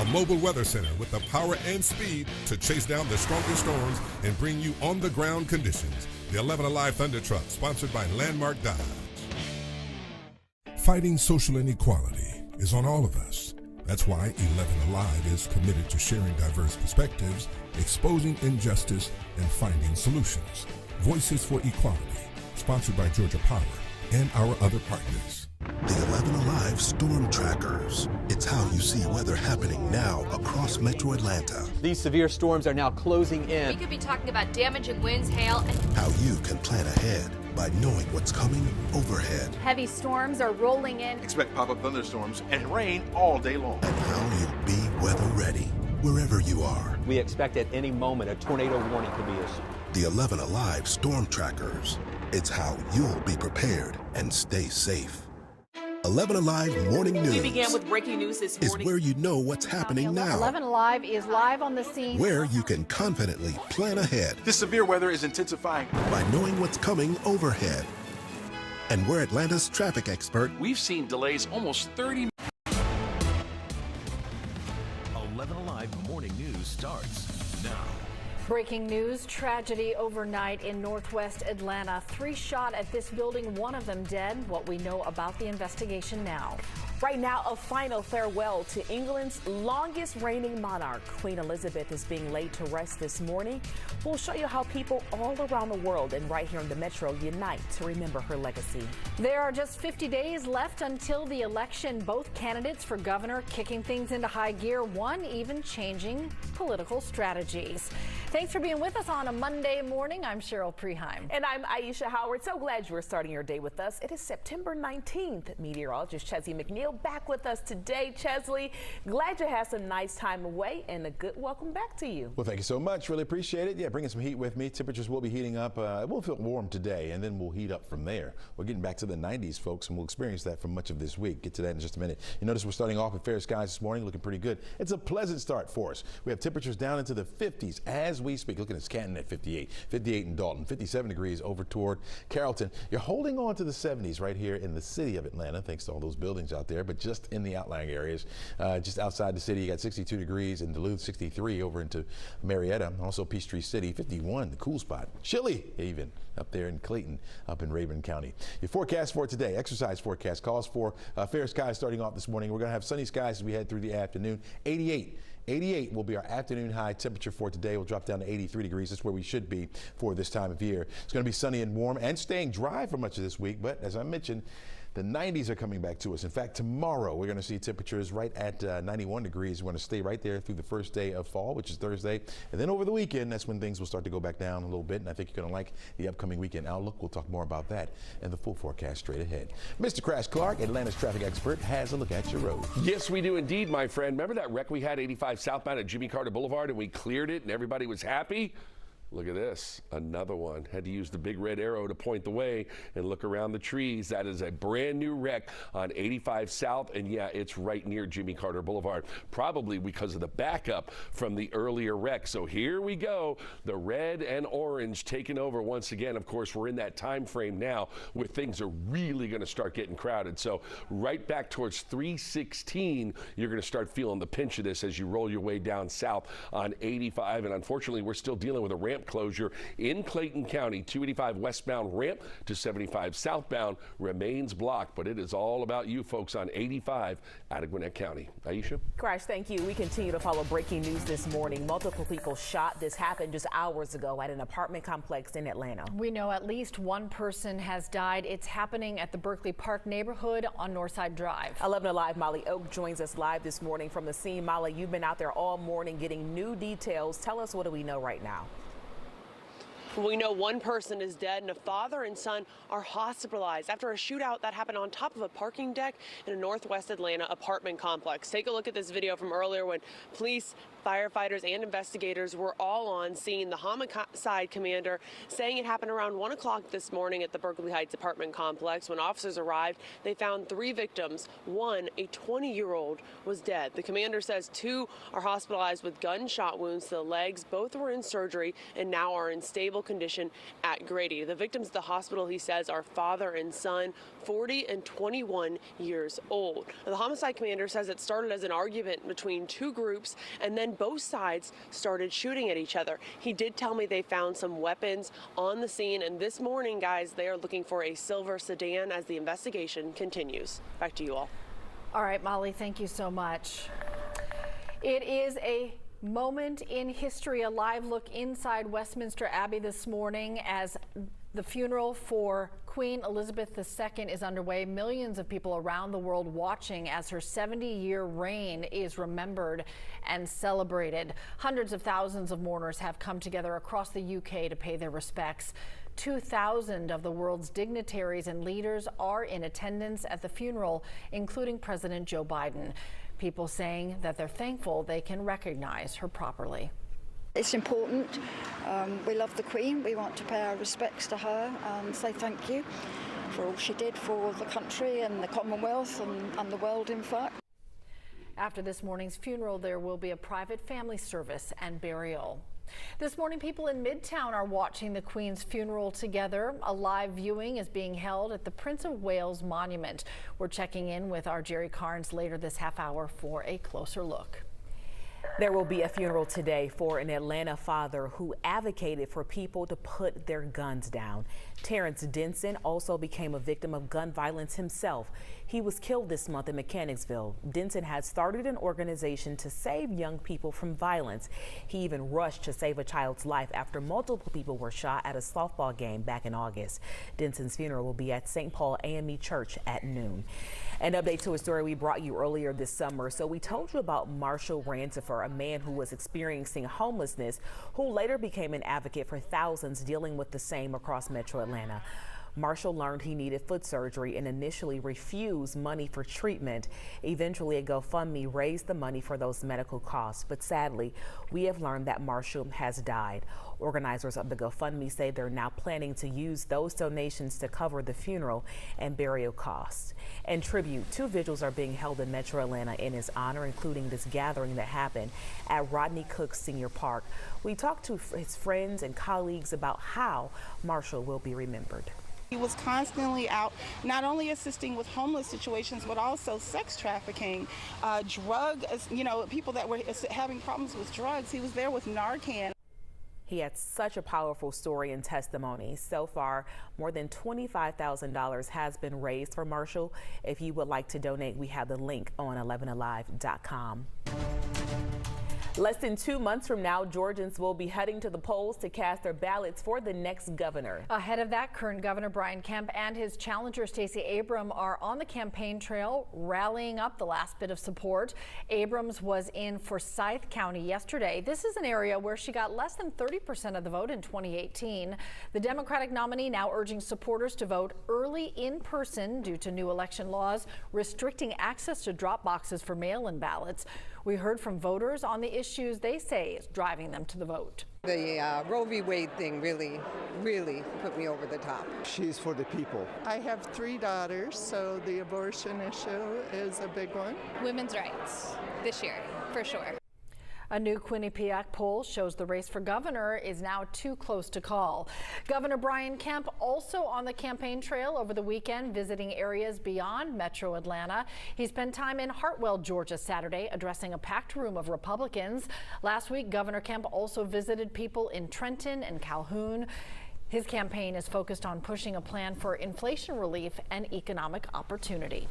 A mobile weather center with the power and speed to chase down the strongest storms and bring you on-the-ground conditions. The 11Alive Thunder Truck, sponsored by Landmark Dodge. Fighting social inequality is on all of us. That's why 11Alive is committed to sharing diverse perspectives, exposing injustice, and finding solutions. Voices for Equality, sponsored by Georgia Power and our other partners. The 11Alive Storm Trackers. It's how you see weather happening now across Metro Atlanta. These severe storms are now closing in. We could be talking about damaging winds, hail, and How you can plan ahead by knowing what's coming overhead. Heavy storms are rolling in. Expect pop-up thunderstorms and rain all day long. And how you'll be weather ready wherever you are. We expect at any moment a tornado warning could be issued. The 11Alive Storm Trackers. It's how you'll be prepared and stay safe. 11Alive Morning News. We began with breaking news this is morning. where you know what's happening now. 11Alive is live on the scene. Where you can confidently plan ahead This severe weather is intensifying. by knowing what's coming overhead. And we're Atlanta's traffic expert. We've seen delays almost 30 11Alive Morning News starts now. Breaking news, tragedy overnight in Northwest Atlanta. 3 shot at this building, 1 of them dead. What we know about the investigation now. Right now, a final farewell to England's longest reigning monarch. Queen Elizabeth is being laid to rest this morning. We'll show you how people all around the world and right here in the Metro unite to remember her legacy. There are just 50 days left until the election. Both candidates for governor kicking things into high gear, one even changing political strategies. Thanks for being with us on a Monday morning. I'm Cheryl Preheim. And I'm Aisha Howard. So glad you are starting your day with us. It is September 19th. Meteorologist Chesley McNeil back with us today. Chesley, glad you had some nice time away and a good welcome back to you. Well, thank you so much. Really appreciate it. Yeah, bringing some heat with me. Temperatures will be heating up. It will feel warm today, and then we'll heat up from there. We're getting back to the 90s, folks, and we'll experience that for much of this week. Get to that in just a minute. You notice we're starting off with fair skies this morning, looking pretty good. It's a pleasant start for us. We have temperatures down into the 50s as we speak. Looking at Canton at 58, 58 in Dalton, 57 degrees over toward Carrollton. You're holding on to the 70s right here in the city of Atlanta, thanks to all those buildings out there, but just in the outlying areas, just outside the city, you got 62 degrees in Duluth, 63 over into Marietta, also Peachtree City, 51, the cool spot. Chilly even up there in Clayton, up in Rabun County. Your forecast for today, exercise forecast, calls for fair skies starting off this morning. We're going to have sunny skies as we head through the afternoon. 88 will be our afternoon high temperature for today. We'll drop down to 83 degrees. That's where we should be for this time of year. It's going to be sunny and warm and staying dry for much of this week. But as I mentioned, the 90s are coming back to us. In fact, tomorrow we're going to see temperatures right at 91 degrees. We're going to stay right there through the first day of fall, which is Thursday. And then over the weekend, that's when things will start to go back down a little bit. And I think you're going to like the upcoming weekend outlook. We'll talk more about that and the full forecast straight ahead. Mr. Crash Clark, Atlanta's traffic expert, has a look at your road. Yes, we do indeed, my friend. Remember that wreck we had 85 southbound at Jimmy Carter Boulevard and we cleared it and everybody was happy? Look at this, another one. Had to use the big red arrow to point the way and look around the trees. That is a brand new wreck on 85 South, and yeah, it's right near Jimmy Carter Boulevard, probably because of the backup from the earlier wreck. So here we go, the red and orange taking over once again. Of course, we're in that time frame now where things are really going to start getting crowded. So right back towards 316, you're going to start feeling the pinch of this as you roll your way down south on 85. And unfortunately, we're still dealing with a ramp closure in Clayton County. 285 westbound ramp to 75 southbound remains blocked, but it is all about you folks on 85 out of Gwinnett County. Aisha? Crash, thank you. We continue to follow breaking news this morning. Multiple people shot. This happened just hours ago at an apartment complex in Atlanta. We know at least one person has died. It's happening at the Berkeley Park neighborhood on Northside Drive. 11Alive Molly Oak joins us live this morning from the scene. Molly, you've been out there all morning getting new details. Tell us, what do we know right now? We know one person is dead and a father and son are hospitalized after a shootout that happened on top of a parking deck in a Northwest Atlanta apartment complex. Take a look at this video from earlier when police, firefighters, and investigators were all on scene. The homicide commander saying it happened around 1 o'clock this morning at the Berkeley Heights apartment complex. When officers arrived, they found 3 victims. One, a 20-year-old, was dead. The commander says 2 are hospitalized with gunshot wounds to the legs. Both were in surgery and now are in stable condition at Grady. The victims at the hospital, he says, are father and son, 40 and 21 years old. Now, the homicide commander says it started as an argument between 2 groups, and then both sides started shooting at each other. He did tell me they found some weapons on the scene, and this morning, guys, they are looking for a silver sedan as the investigation continues. Back to you all. All right, Molly, thank you so much. It is a moment in history, a live look inside Westminster Abbey this morning as the funeral for Queen Elizabeth II is underway. Millions of people around the world watching as her 70-year reign is remembered and celebrated. Hundreds of thousands of mourners have come together across the UK to pay their respects. 2,000 of the world's dignitaries and leaders are in attendance at the funeral, including President Joe Biden. People saying that they're thankful they can recognize her properly. It's important. We love the Queen. We want to pay our respects to her and say thank you for all she did for the country and the Commonwealth and the world, in fact. After this morning's funeral, there will be a private family service and burial. This morning, people in Midtown are watching the Queen's funeral together. A live viewing is being held at the Prince of Wales Monument. We're checking in with our Jerry Carnes later this half hour for a closer look. There will be a funeral today for an Atlanta father who advocated for people to put their guns down. Terrence Denson also became a victim of gun violence himself. He was killed this month in Mechanicsville. Denson had started an organization to save young people from violence. He even rushed to save a child's life after multiple people were shot at a softball game back in August. Denson's funeral will be at St. Paul AME Church at noon. An update to a story we brought you earlier this summer. So we told you about Marshall Rantifer, a man who was experiencing homelessness, who later became an advocate for thousands dealing with the same across Metro Atlanta. Marshall learned he needed foot surgery and initially refused money for treatment. Eventually, a GoFundMe raised the money for those medical costs. But sadly, we have learned that Marshall has died. Organizers of the GoFundMe say they're now planning to use those donations to cover the funeral and burial costs. And tribute, 2 vigils are being held in Metro Atlanta in his honor, including this gathering that happened at Rodney Cook Senior Park. We talked to his friends and colleagues about how Marshall will be remembered. He was constantly out, not only assisting with homeless situations, but also sex trafficking, people that were having problems with drugs. He was there with Narcan. He had such a powerful story and testimony. So far, more than $25,000 has been raised for Marshall. If you would like to donate, we have the link on 11alive.com. Less than 2 months from now, Georgians will be heading to the polls to cast their ballots for the next governor. Ahead of that, current Governor Brian Kemp and his challenger Stacey Abrams are on the campaign trail, rallying up the last bit of support. Abrams was in Forsyth County yesterday. This is an area where she got less than 30% of the vote in 2018. The Democratic nominee now urging supporters to vote early in person due to new election laws restricting access to drop boxes for mail-in ballots. We heard from voters on the issues they say is driving them to the vote. The Roe v. Wade thing really put me over the top. She's for the people. I have 3 daughters, so the abortion issue is a big one. Women's rights this year, for sure. A new Quinnipiac poll shows the race for governor is now too close to call. Governor Brian Kemp also on the campaign trail over the weekend, visiting areas beyond Metro Atlanta. He spent time in Hartwell, Georgia Saturday, addressing a packed room of Republicans. Last week, Governor Kemp also visited people in Trenton and Calhoun. His campaign is focused on pushing a plan for inflation relief and economic opportunity.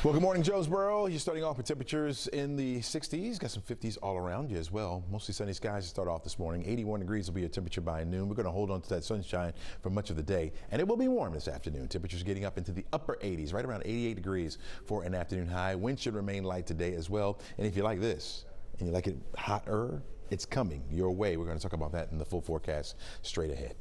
Well, good morning, Jonesboro. You're starting off with temperatures in the 60s. Got some 50s all around you as well. Mostly sunny skies to start off this morning. 81 degrees will be your temperature by noon. We're going to hold on to that sunshine for much of the day. And it will be warm this afternoon. Temperatures getting up into the upper 80s, right around 88 degrees for an afternoon high. Wind should remain light today as well. And if you like this and you like it hotter, it's coming your way. We're going to talk about that in the full forecast straight ahead.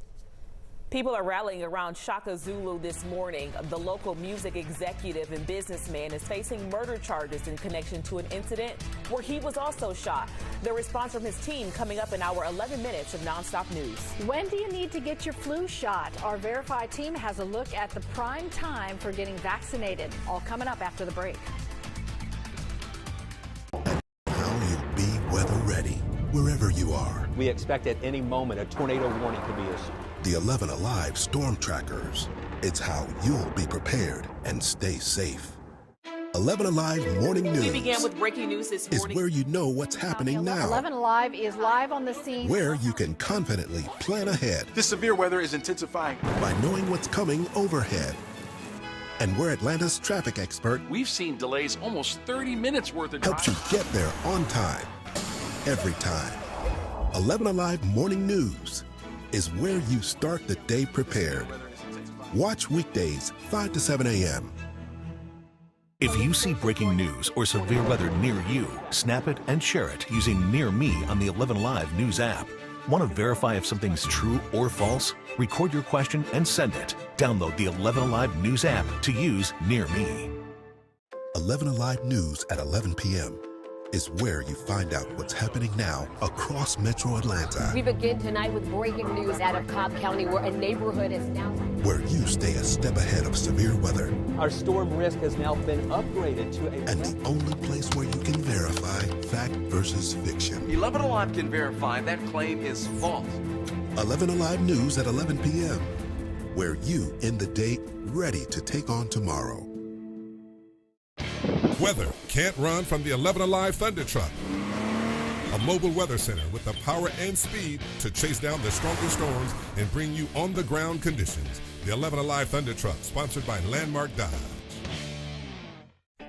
People are rallying around Shaka Zulu this morning. The local music executive and businessman is facing murder charges in connection to an incident where he was also shot. The response from his team coming up in our 11 minutes of nonstop news. When do you need to get your flu shot? Our Verify team has a look at the prime time for getting vaccinated. All coming up after the break. How you'll be weather ready wherever you are. We expect at any moment a tornado warning could be issued. The 11Alive Storm Trackers. It's how you'll be prepared and stay safe. 11Alive Morning News. We began with breaking news this morning. Is where you know what's happening now. 11Alive is live on the scene. Where you can confidently plan ahead. This severe weather is intensifying. By knowing what's coming overhead. And we're Atlanta's traffic expert. We've seen delays almost 30 minutes worth of Helps you get there on time, every time. 11Alive Morning News is where you start the day prepared. Watch weekdays 5 to 7 a.m. If you see breaking news or severe weather near you, snap it and share it using Near Me on the 11Alive News app. Want to verify if something's true or false? Record your question and send it. Download the 11Alive News app to use Near Me. 11Alive News at 11 p.m. is where you find out what's happening now across Metro Atlanta. We begin tonight with breaking news out of Cobb County, where a neighborhood is now... Where you stay a step ahead of severe weather. Our storm risk has now been upgraded to a... And the only place where you can verify fact versus fiction. 11Alive can verify that claim is false. 11Alive News at 11 p.m. Where you end the day ready to take on tomorrow. Weather can't run from the 11Alive Thunder Truck. A mobile weather center with the power and speed to chase down the strongest storms and bring you on-the-ground conditions. The 11Alive Thunder Truck, sponsored by Landmark Dodge.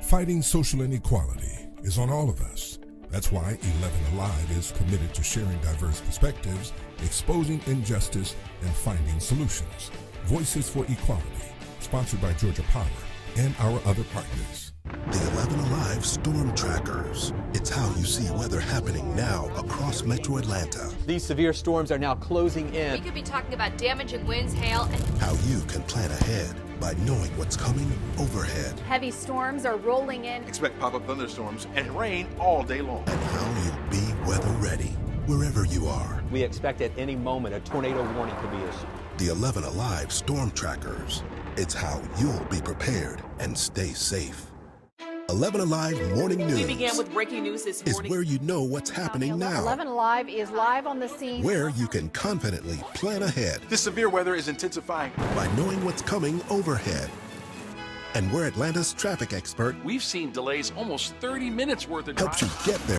Fighting social inequality is on all of us. That's why 11Alive is committed to sharing diverse perspectives, exposing injustice, and finding solutions. Voices for Equality, sponsored by Georgia Power and our other partners. The 11Alive Storm Trackers. It's how you see weather happening now across Metro Atlanta. These severe storms are now closing in. We could be talking about damaging winds, hail, and... How you can plan ahead by knowing what's coming overhead. Heavy storms are rolling in. Expect pop-up thunderstorms and rain all day long. And how you'll be weather ready wherever you are. We expect at any moment a tornado warning could be issued. The 11Alive Storm Trackers. It's how you'll be prepared and stay safe. 11Alive Morning News. We began with breaking news this morning. Is where you know what's happening now. 11Alive is live on the scene. Where you can confidently plan ahead. This severe weather is intensifying. By knowing what's coming overhead. And we're Atlanta's traffic expert. We've seen delays almost 30 minutes worth of Helps you get there.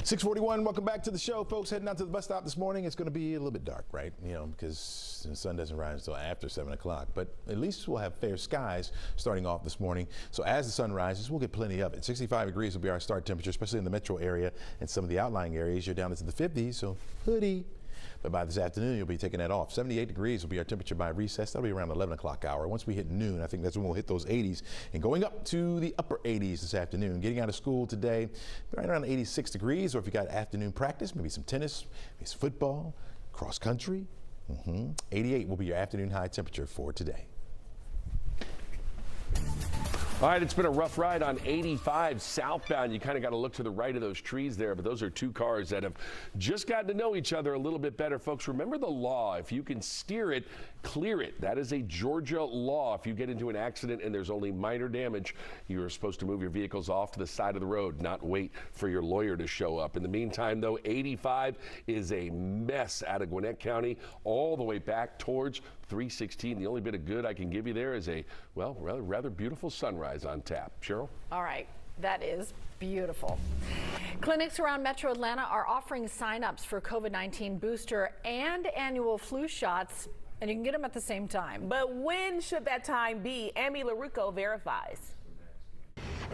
641, welcome back to the show, folks. Heading out to the bus stop this morning. It's going to be a little bit dark, right? You know, because the sun doesn't rise until after 7 o'clock. But at least we'll have fair skies starting off this morning. So as the sun rises, we'll get plenty of it. 65 degrees will be our start temperature, especially in the metro area and some of the outlying areas. You're down into the 50s, so hoodie. But by this afternoon, you'll be taking that off. 78 degrees will be our temperature by recess. That'll be around 11 o'clock hour. Once we hit noon, I think that's when we'll hit those 80s and going up to the upper 80s this afternoon. Getting out of school today, right around 86 degrees, or if you got afternoon practice, maybe some tennis, maybe some football, cross country. 88 will be your afternoon high temperature for today. All right, it's been a rough ride on 85 southbound. You kind of got to look to the right of those trees there, but those are two cars that have just gotten to know each other a little bit better. Folks, remember the law. If you can steer it, clear it. That is a Georgia law. If you get into an accident and there's only minor damage, you are supposed to move your vehicles off to the side of the road, not wait for your lawyer to show up. In the meantime, though, 85 is a mess out of Gwinnett County all the way back towards 316. The only bit of good I can give you there is a, well, rather beautiful sunrise on tap. Cheryl? All right. That is beautiful. Clinics around Metro Atlanta are offering sign-ups for COVID-19 booster and annual flu shots, and you can get them at the same time. But when should that time be? Amy LaRucco verifies.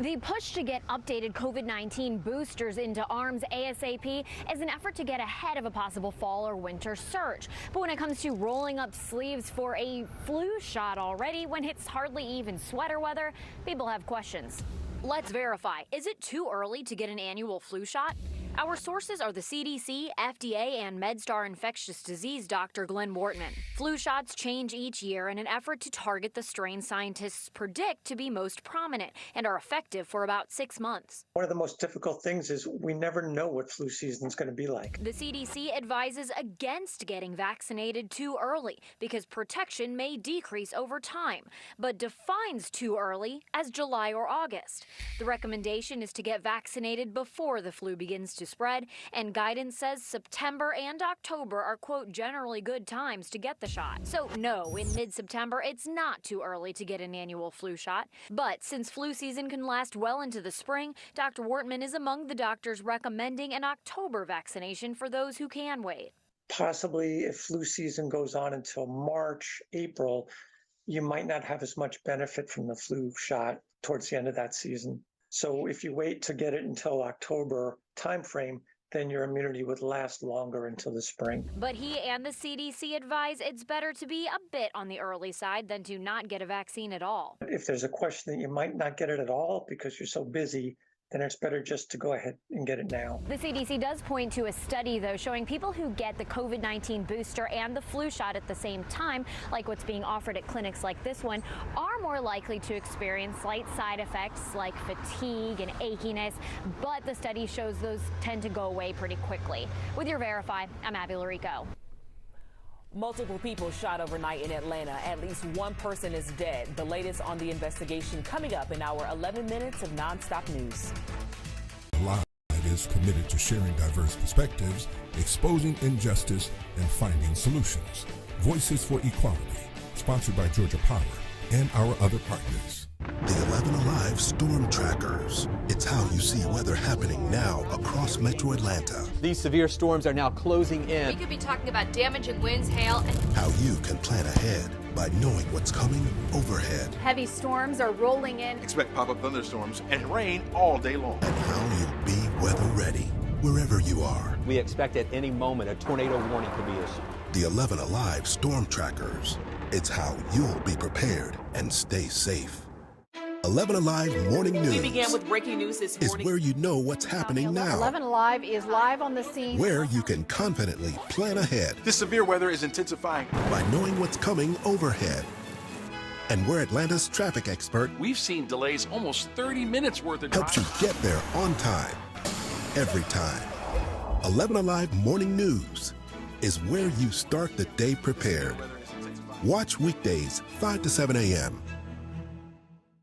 The push to get updated COVID-19 boosters into arms ASAP is an effort to get ahead of a possible fall or winter surge. But when it comes to rolling up sleeves for a flu shot already, when it's hardly even sweater weather, people have questions. Let's verify. Is it too early to get an annual flu shot? Our sources are the CDC, FDA, and MedStar infectious disease Dr. Glenn Wortman. Flu shots change each year in an effort to target the strain scientists predict to be most prominent and are effective for about 6 months. One of the most difficult things is we never know what flu season is going to be like. The CDC advises against getting vaccinated too early because protection may decrease over time, but defines too early as July or August. The recommendation is to get vaccinated before the flu begins to spread, and guidance says September and October are, quote, generally good times to get the shot. So no, in mid-September, it's not too early to get an annual flu shot. But since flu season can last well into the spring, Dr. Wortman is among the doctors recommending an October vaccination for those who can wait. possibly if flu season goes on until March, April, you might not have as much benefit from the flu shot towards the end of that season. So if you wait to get it until October timeframe, then your immunity would last longer until the spring. But he and the CDC advise it's better to be a bit on the early side than to not get a vaccine at all. If there's a question that you might not get it at all because you're so busy, then it's better just to go ahead and get it now. The CDC does point to a study, though, showing people who get the COVID-19 booster and the flu shot at the same time, like what's being offered at clinics like this one, are more likely to experience slight side effects like fatigue and achiness. But the study shows those tend to go away pretty quickly. With your Verify, I'm Abby Larico. Multiple people shot overnight in Atlanta. At least one person is dead. The latest on the investigation coming up in our 11 minutes of nonstop news. Alive is committed to sharing diverse perspectives, exposing injustice, and finding solutions. Voices for Equality, sponsored by Georgia Power and our other partners. The 11Alive Storm Trackers. It's how you see weather happening now across Metro Atlanta. These severe storms are now closing in. We could be talking about damaging winds, hail, and How you can plan ahead by knowing what's coming overhead. Heavy storms are rolling in. Expect pop-up thunderstorms and rain all day long. And how you'll be weather ready wherever you are. We expect at any moment a tornado warning could be issued. The 11Alive Storm Trackers. It's how you'll be prepared and stay safe. 11Alive Morning News. We began with breaking news this morning. Is where you know what's happening now. 11Alive is live on the scene. Where you can confidently plan ahead This severe weather is intensifying. by knowing what's coming overhead. And where Atlanta's traffic expert We've seen delays almost 30 minutes worth of helps you get there on time, every time. 11Alive Morning News is where you start the day prepared. Watch weekdays 5 to 7 a.m.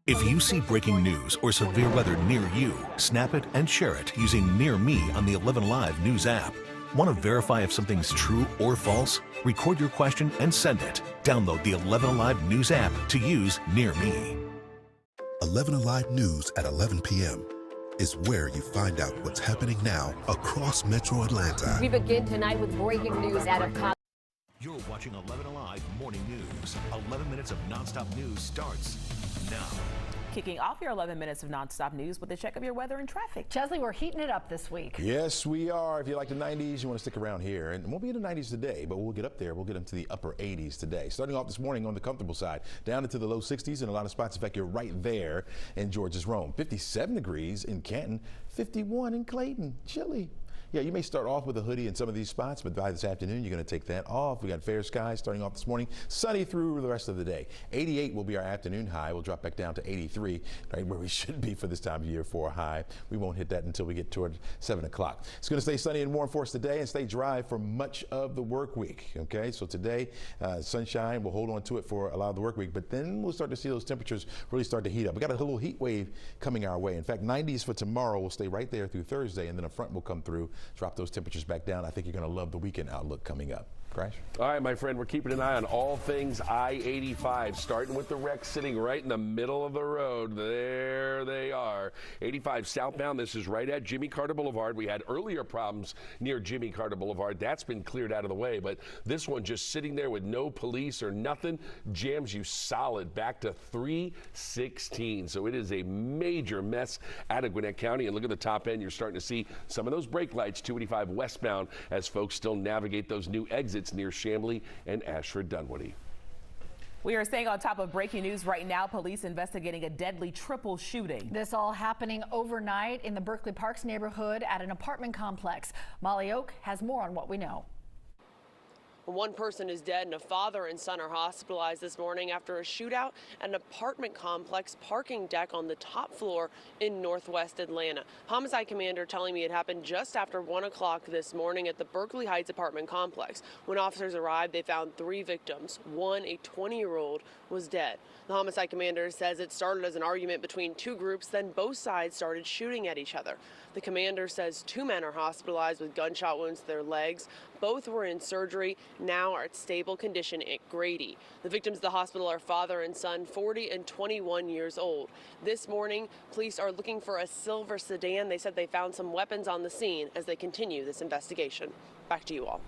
If you see breaking news or severe weather near you, snap it and share it using Near Me on the 11Alive News app. Want to verify if something's true or false? Record your question and send it. Download the 11Alive News app to use Near Me. 11Alive News at 11 p.m. is where you find out what's happening now across Metro Atlanta. We begin tonight with breaking news out of Cobb. You're watching 11Alive Morning News. 11 minutes of nonstop news starts now. Kicking off your 11 minutes of nonstop news with a check of your weather and traffic. Chesley, we're heating it up this week. Yes, we are. If you like the 90s, you want to stick around here. And it won't be in the 90s today, but we'll get up there. We'll get into the upper 80s today. Starting off this morning on the comfortable side, down into the low 60s in a lot of spots. In fact, you're right there in Georgia's Rome. 57 degrees in Canton, 51 in Clayton. Chilly. Yeah, you may start off with a hoodie in some of these spots, but by this afternoon, you're going to take that off. We got fair skies starting off this morning, sunny through the rest of the day. 88 will be our afternoon high. We'll drop back down to 83, right where we should be for this time of year for a high. We won't hit that until we get toward 7 o'clock. It's going to stay sunny and warm for us today and stay dry for much of the work week. Okay, so today, sunshine, we'll hold on to it for a lot of the work week, but then we'll start to see those temperatures really start to heat up. We got a little heat wave coming our way. In fact, 90s for tomorrow will stay right there through Thursday, and then a front will come through, drop those temperatures back down. I think you're going to love the weekend outlook coming up. Crash? All right, my friend, we're keeping an eye on all things I-85, starting with the wreck sitting right in the middle of the road. There they are. 85 southbound. This is right at Jimmy Carter Boulevard. We had earlier problems near Jimmy Carter Boulevard. That's been cleared out of the way, but this one just sitting there with no police or nothing jams you solid back to 316. So it is a major mess out of Gwinnett County. And look at the top end. You're starting to see some of those brake lights, 285 westbound, as folks still navigate those new exits near Chamblee and Ashford Dunwoody. We are staying on top of breaking news right now. Police investigating a deadly triple shooting. This all happening overnight in the Berkeley Parks neighborhood at an apartment complex. Molly Oak has more on what we know. One person is dead and a father and son are hospitalized this morning after a shootout at an apartment complex parking deck on the top floor in northwest Atlanta. Homicide commander telling me it happened just after 1 o'clock this morning at the Berkeley Heights apartment complex. When officers arrived, they found 3 victims. One, a 20-year-old, was dead. The homicide commander says it started as an argument between 2 groups, then both sides started shooting at each other. The commander says 2 men are hospitalized with gunshot wounds to their legs. Both were in surgery, now are at stable condition at Grady. The victims of the hospital are father and son, 40 and 21 years old. This morning, police are looking for a silver sedan. They said they found some weapons on the scene as they continue this investigation. Back to you all.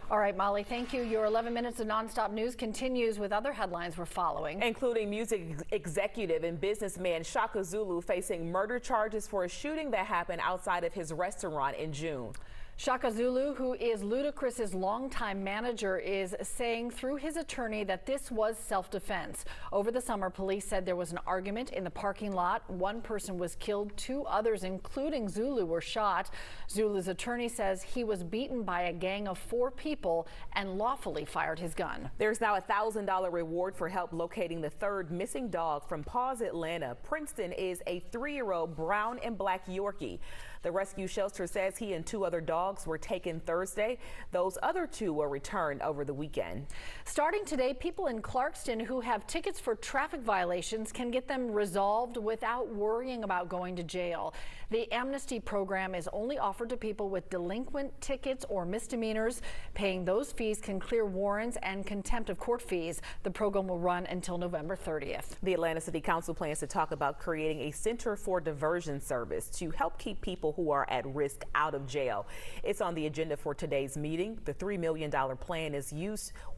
All right, Molly, thank you. Your 11 minutes of nonstop news continues with other headlines we're following. Including music executive and businessman Shaka Zulu facing murder charges for a shooting that happened outside of his restaurant in June. Shaka Zulu, who is Ludacris's longtime manager, is saying through his attorney that this was self-defense. Over the summer, police said there was an argument in the parking lot. One person was killed. 2 others, including Zulu, were shot. Zulu's attorney says he was beaten by a gang of 4 people and lawfully fired his gun. There's now a $1,000 reward for help locating the 3rd missing dog from Paws, Atlanta. Princeton is a 3-year-old brown and black Yorkie. The rescue shelter says he and 2 other dogs were taken Thursday. Those other 2 were returned over the weekend. Starting today, people in Clarkston who have tickets for traffic violations can get them resolved without worrying about going to jail. The amnesty program is only offered to people with delinquent tickets or misdemeanors. Paying those fees can clear warrants and contempt of court fees. The program will run until November 30th. The Atlanta City Council plans to talk about creating a Center for Diversion service to help keep people who are at risk out of jail. It's on the agenda for today's meeting. The $3 million plan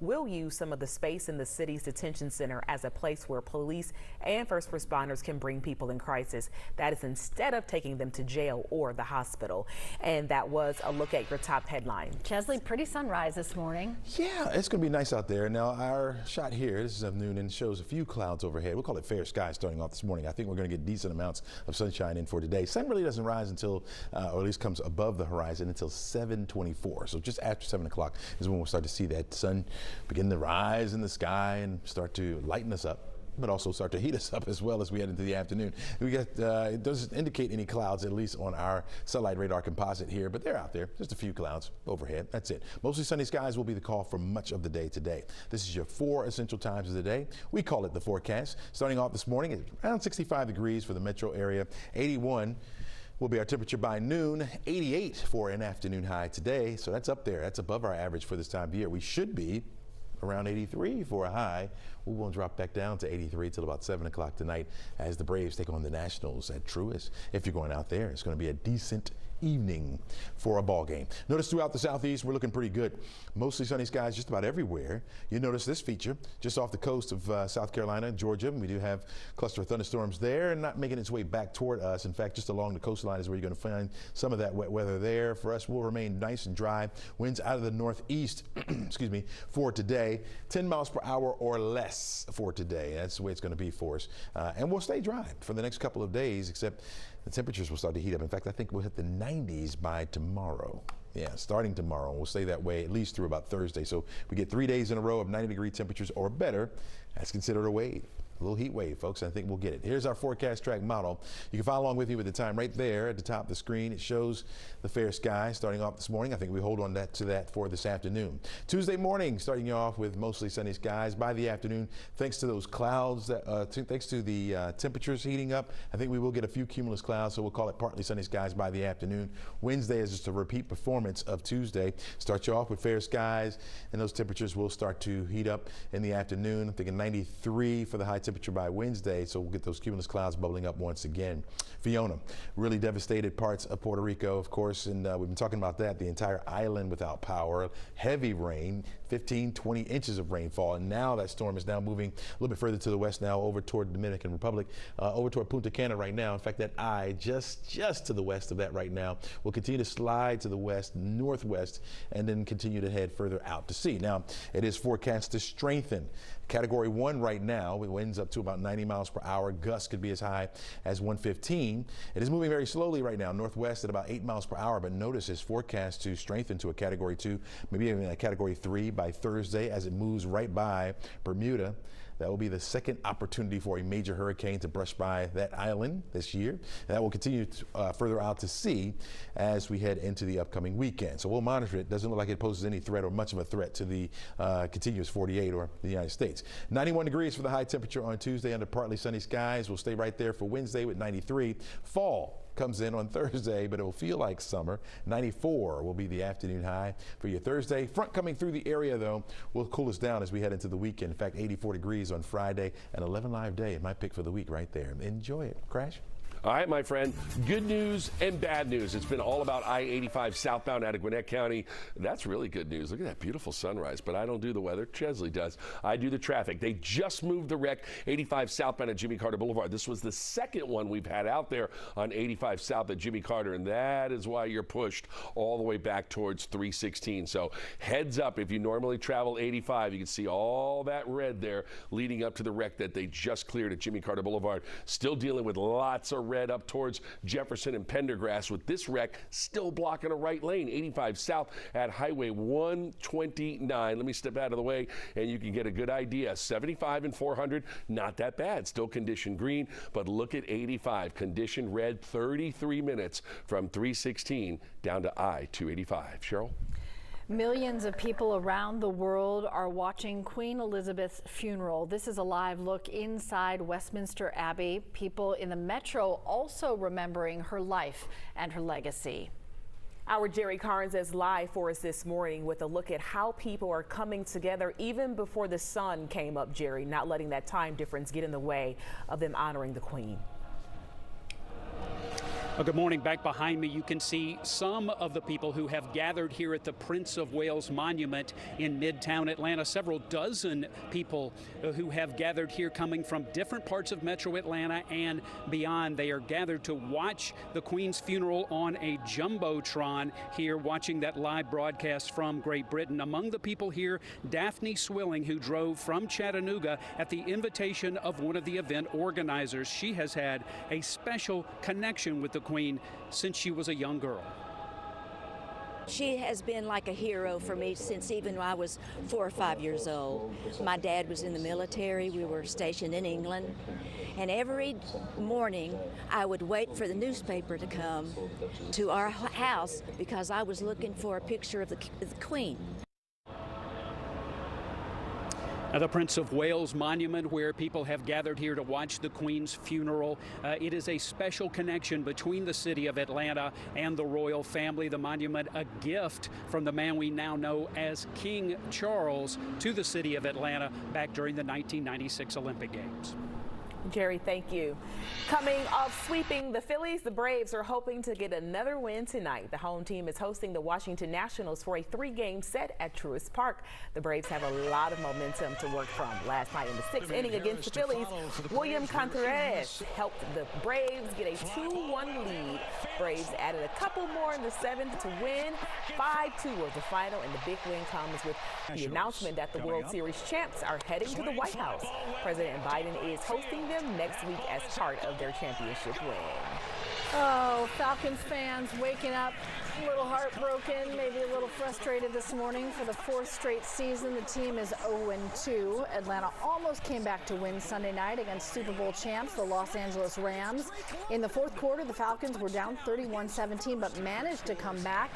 will use some of the space in the city's detention center as a place where police and first responders can bring people in crisis. That is instead of taking them to jail or the hospital. And that was a look at your top headline. Chesley, pretty sunrise this morning. Yeah, it's going to be nice out there. Now, our shot here, this is of noon, and shows a few clouds overhead. We'll call it fair skies starting off this morning. I think we're going to get decent amounts of sunshine in for today. Sun really doesn't rise until, or at least comes above the horizon until 7:24. So just after 7 o'clock is when we'll start to see that sun begin to rise in the sky and start to lighten us up, but also start to heat us up as well as we head into the afternoon. We got, it doesn't indicate any clouds, at least on our satellite radar composite here, but they're out there. Just a few clouds overhead. That's it. Mostly sunny skies will be the call for much of the day today. This is your 4 essential times of the day. We call it the forecast. Starting off this morning at around 65 degrees for the metro area. 81 will be our temperature by noon. 88 for an afternoon high today. So that's up there. That's above our average for this time of year. We should be around 83 for a high. We won't drop back down to 83 till about 7 o'clock tonight as the Braves take on the Nationals at Truist. If you're going out there, it's going to be a decent evening for a ball game. Notice throughout the southeast, we're looking pretty good. Mostly sunny skies just about everywhere. You notice this feature just off the coast of South Carolina, Georgia. We do have a cluster of thunderstorms there, and not making its way back toward us. In fact, just along the coastline is where you're going to find some of that wet weather there. For us, we'll remain nice and dry. Winds out of the northeast, excuse me, for today. 10 miles per hour or less for today. That's the way it's going to be for us. And we'll stay dry for the next couple of days, except the temperatures will start to heat up. In fact, I think we'll hit the 90s by tomorrow. Yeah, starting tomorrow. We'll stay that way at least through about Thursday. So we get 3 days in a row of 90-degree temperatures or better. That's considered a wave. A little heat wave, folks. I think we'll get it. Here's our forecast track model. You can follow along with me with the time right there at the top of the screen. It shows the fair sky starting off this morning. I think we hold on to that for this afternoon. Tuesday morning, starting you off with mostly sunny skies. By the afternoon, thanks to those clouds, thanks to the temperatures heating up, I think we will get a few cumulus clouds, so we'll call it partly sunny skies by the afternoon. Wednesday is just a repeat performance of Tuesday. Start you off with fair skies, and those temperatures will start to heat up in the afternoon. I'm thinking 93 for the high temperature by Wednesday, so we'll get those cumulus clouds bubbling up once again. Fiona really devastated parts of Puerto Rico, of course, and we've been talking about that. The entire island without power, heavy rain, 15, 20 inches of rainfall, and now that storm is now moving a little bit further to the west now, over toward the Dominican Republic, over toward Punta Cana right now. In fact, that eye just to the west of that right now will continue to slide to the west, northwest, and then continue to head further out to sea. Now, it is forecast to strengthen. Category 1 right now, with winds up to about 90 miles per hour. Gusts could be as high as 115. It is moving very slowly right now, northwest at about 8 miles per hour, but notice it's forecast to strengthen to a Category 2, maybe even a Category 3 by Thursday as it moves right by Bermuda. That will be the second opportunity for a major hurricane to brush by that island this year. And that will continue further out to sea as we head into the upcoming weekend. So we'll monitor it. Doesn't look like it poses any threat or much of a threat to the continuous 48 or the United States. 91 degrees for the high temperature on Tuesday under partly sunny skies. We'll stay right there for Wednesday with 93. Fall comes in on Thursday, but it will feel like summer. 94 will be the afternoon high for your Thursday. Front coming through the area, though, will cool us down as we head into the weekend. In fact, 84 degrees on Friday, an 11 Alive day. My pick for the week right there. Enjoy it. Crash? All right, my friend, good news and bad news. It's been all about I-85 southbound out of Gwinnett County. That's really good news. Look at that beautiful sunrise, but I don't do the weather. Chesley does. I do the traffic. They just moved the wreck 85 southbound at Jimmy Carter Boulevard. This was the second one we've had out there on 85 south at Jimmy Carter, and that is why you're pushed all the way back towards 316. So heads up, if you normally travel 85, you can see all that red there leading up to the wreck that they just cleared at Jimmy Carter Boulevard. Still dealing with lots of red up towards Jefferson and Pendergrass, with this wreck still blocking a right lane, 85 south at Highway 129. Let me step out of the way and you can get a good idea. 75 and 400, not that bad. Still condition green, but look at 85, condition red, 33 minutes from 316 down to I-285. Cheryl? Millions of people around the world are watching Queen Elizabeth's funeral. This is a live look inside Westminster Abbey. People in the metro also remembering her life and her legacy. Our Jerry Carnes is live for us this morning with a look at how people are coming together even before the sun came up, Jerry, not letting that time difference get in the way of them honoring the Queen. Good morning. Back behind me, you can see some of the people who have gathered here at the Prince of Wales Monument in Midtown Atlanta. Several dozen people who have gathered here coming from different parts of Metro Atlanta and beyond. They are gathered to watch the Queen's funeral on a Jumbotron here, watching that live broadcast from Great Britain. Among the people here, Daphne Swilling, who drove from Chattanooga at the invitation of one of the event organizers. She has had a special connection with the Queen since she was a young girl. She has been like a hero for me since even when I was 4 or 5 years old. My dad was in the military. We were stationed in England. And every morning I would wait for the newspaper to come to our house because I was looking for a picture of the Queen. The Prince of Wales Monument, where people have gathered here to watch the Queen's funeral. It is a special connection between the city of Atlanta and the royal family. The monument, a gift from the man we now know as King Charles to the city of Atlanta back during the 1996 Olympic Games. Jerry, thank you. Coming off sweeping the Phillies, the Braves are hoping to get another win tonight. The home team is hosting the Washington Nationals for a 3-game set at Truist Park. The Braves have a lot of momentum to work from. Last night in the 6th inning against the Phillies, William Contreras helped the Braves get a 2-1 lead. Braves added a couple more in the 7th to win. 5-2 was the final, and the big win comes with the announcement that the World Series champs are heading to the White House. President Biden is hosting them next week as part of their championship win. Oh, Falcons fans waking up a little heartbroken, maybe a little frustrated this morning. For the 4th straight season, the team is 0-2. Atlanta almost came back to win Sunday night against Super Bowl champs, the Los Angeles Rams. In the 4th quarter, the Falcons were down 31-17, but managed to come back.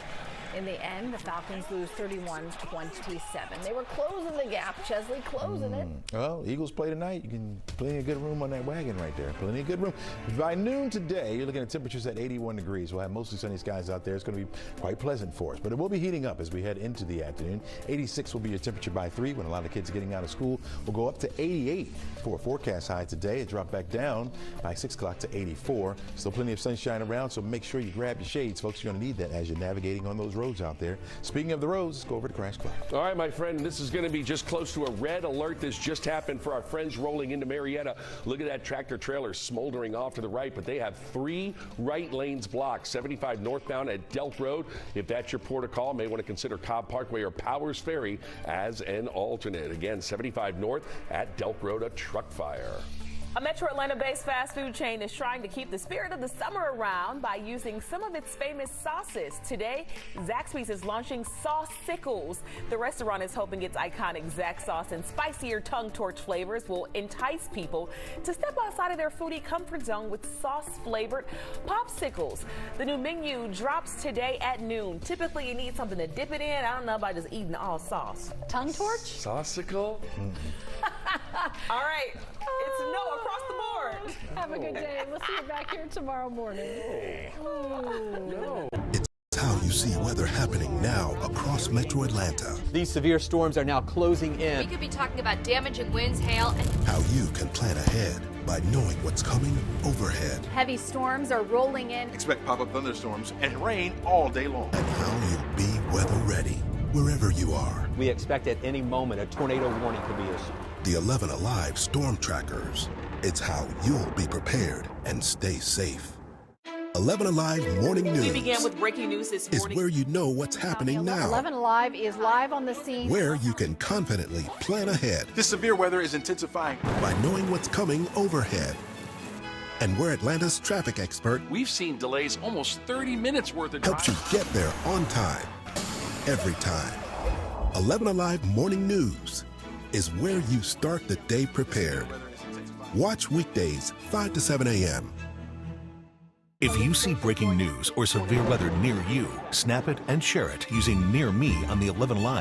In the end, the Falcons lose 31-27. They were closing the gap, Chesley, closing it. Well, Eagles play tonight. You can plenty of good room on that wagon right there. Plenty of good room. By noon today, you're looking at temperatures at 81 degrees. We'll have mostly sunny skies out there. It's going to be quite pleasant for us, but it will be heating up as we head into the afternoon. 86 will be your temperature by 3 when a lot of kids are getting out of school. We'll go up to 88 for a forecast high today. It dropped back down by 6 o'clock to 84. Still plenty of sunshine around, so make sure you grab your shades, folks. You're going to need that as you're navigating on those roads out there. Speaking of the roads, let's go over to Crash Club. All right, my friend, this is going to be just close to a red alert. This just happened for our friends rolling into Marietta. Look at that tractor trailer smoldering off to the right, but they have 3 right lanes blocked. 75 northbound at Delk Road. If that's your port of call, may want to consider Cobb Parkway or Powers Ferry as an alternate. Again, 75 north at Delk Road, a truck fire. A Metro Atlanta-based fast food chain is trying to keep the spirit of the summer around by using some of its famous sauces. Today, Zaxby's is launching Sauce-Sickles. The restaurant is hoping its iconic Zax sauce and spicier tongue torch flavors will entice people to step outside of their foodie comfort zone with sauce-flavored popsicles. The new menu drops today at noon. Typically, you need something to dip it in. I don't know about just eating all sauce. Tongue torch? Sauce-sicle? All right. It's no across the board. Have a good day. We'll see you back here tomorrow morning. It's how you see weather happening now across Metro Atlanta. These severe storms are now closing in. We could be talking about damaging winds, hail, and How you can plan ahead. by knowing what's coming overhead Heavy storms are rolling in. Expect pop-up thunderstorms and rain all day long. and how you'll be weather ready wherever you are. We expect at any moment a tornado warning could be issued. The 11Alive Storm Trackers. It's how you'll be prepared and stay safe. 11Alive Morning News We began with breaking news this is morning. where you know what's happening now, 11Alive is live on the scene. where you can confidently plan ahead This severe weather is intensifying. by knowing what's coming overhead, and where Atlanta's traffic expert We've seen delays almost 30 minutes worth of helps you get there on time, every time. 11Alive Morning News is where you start the day prepared. Watch weekdays 5 to 7 a.m. If you see breaking news or severe weather near you, snap it and share it using Near Me on the 11 Alive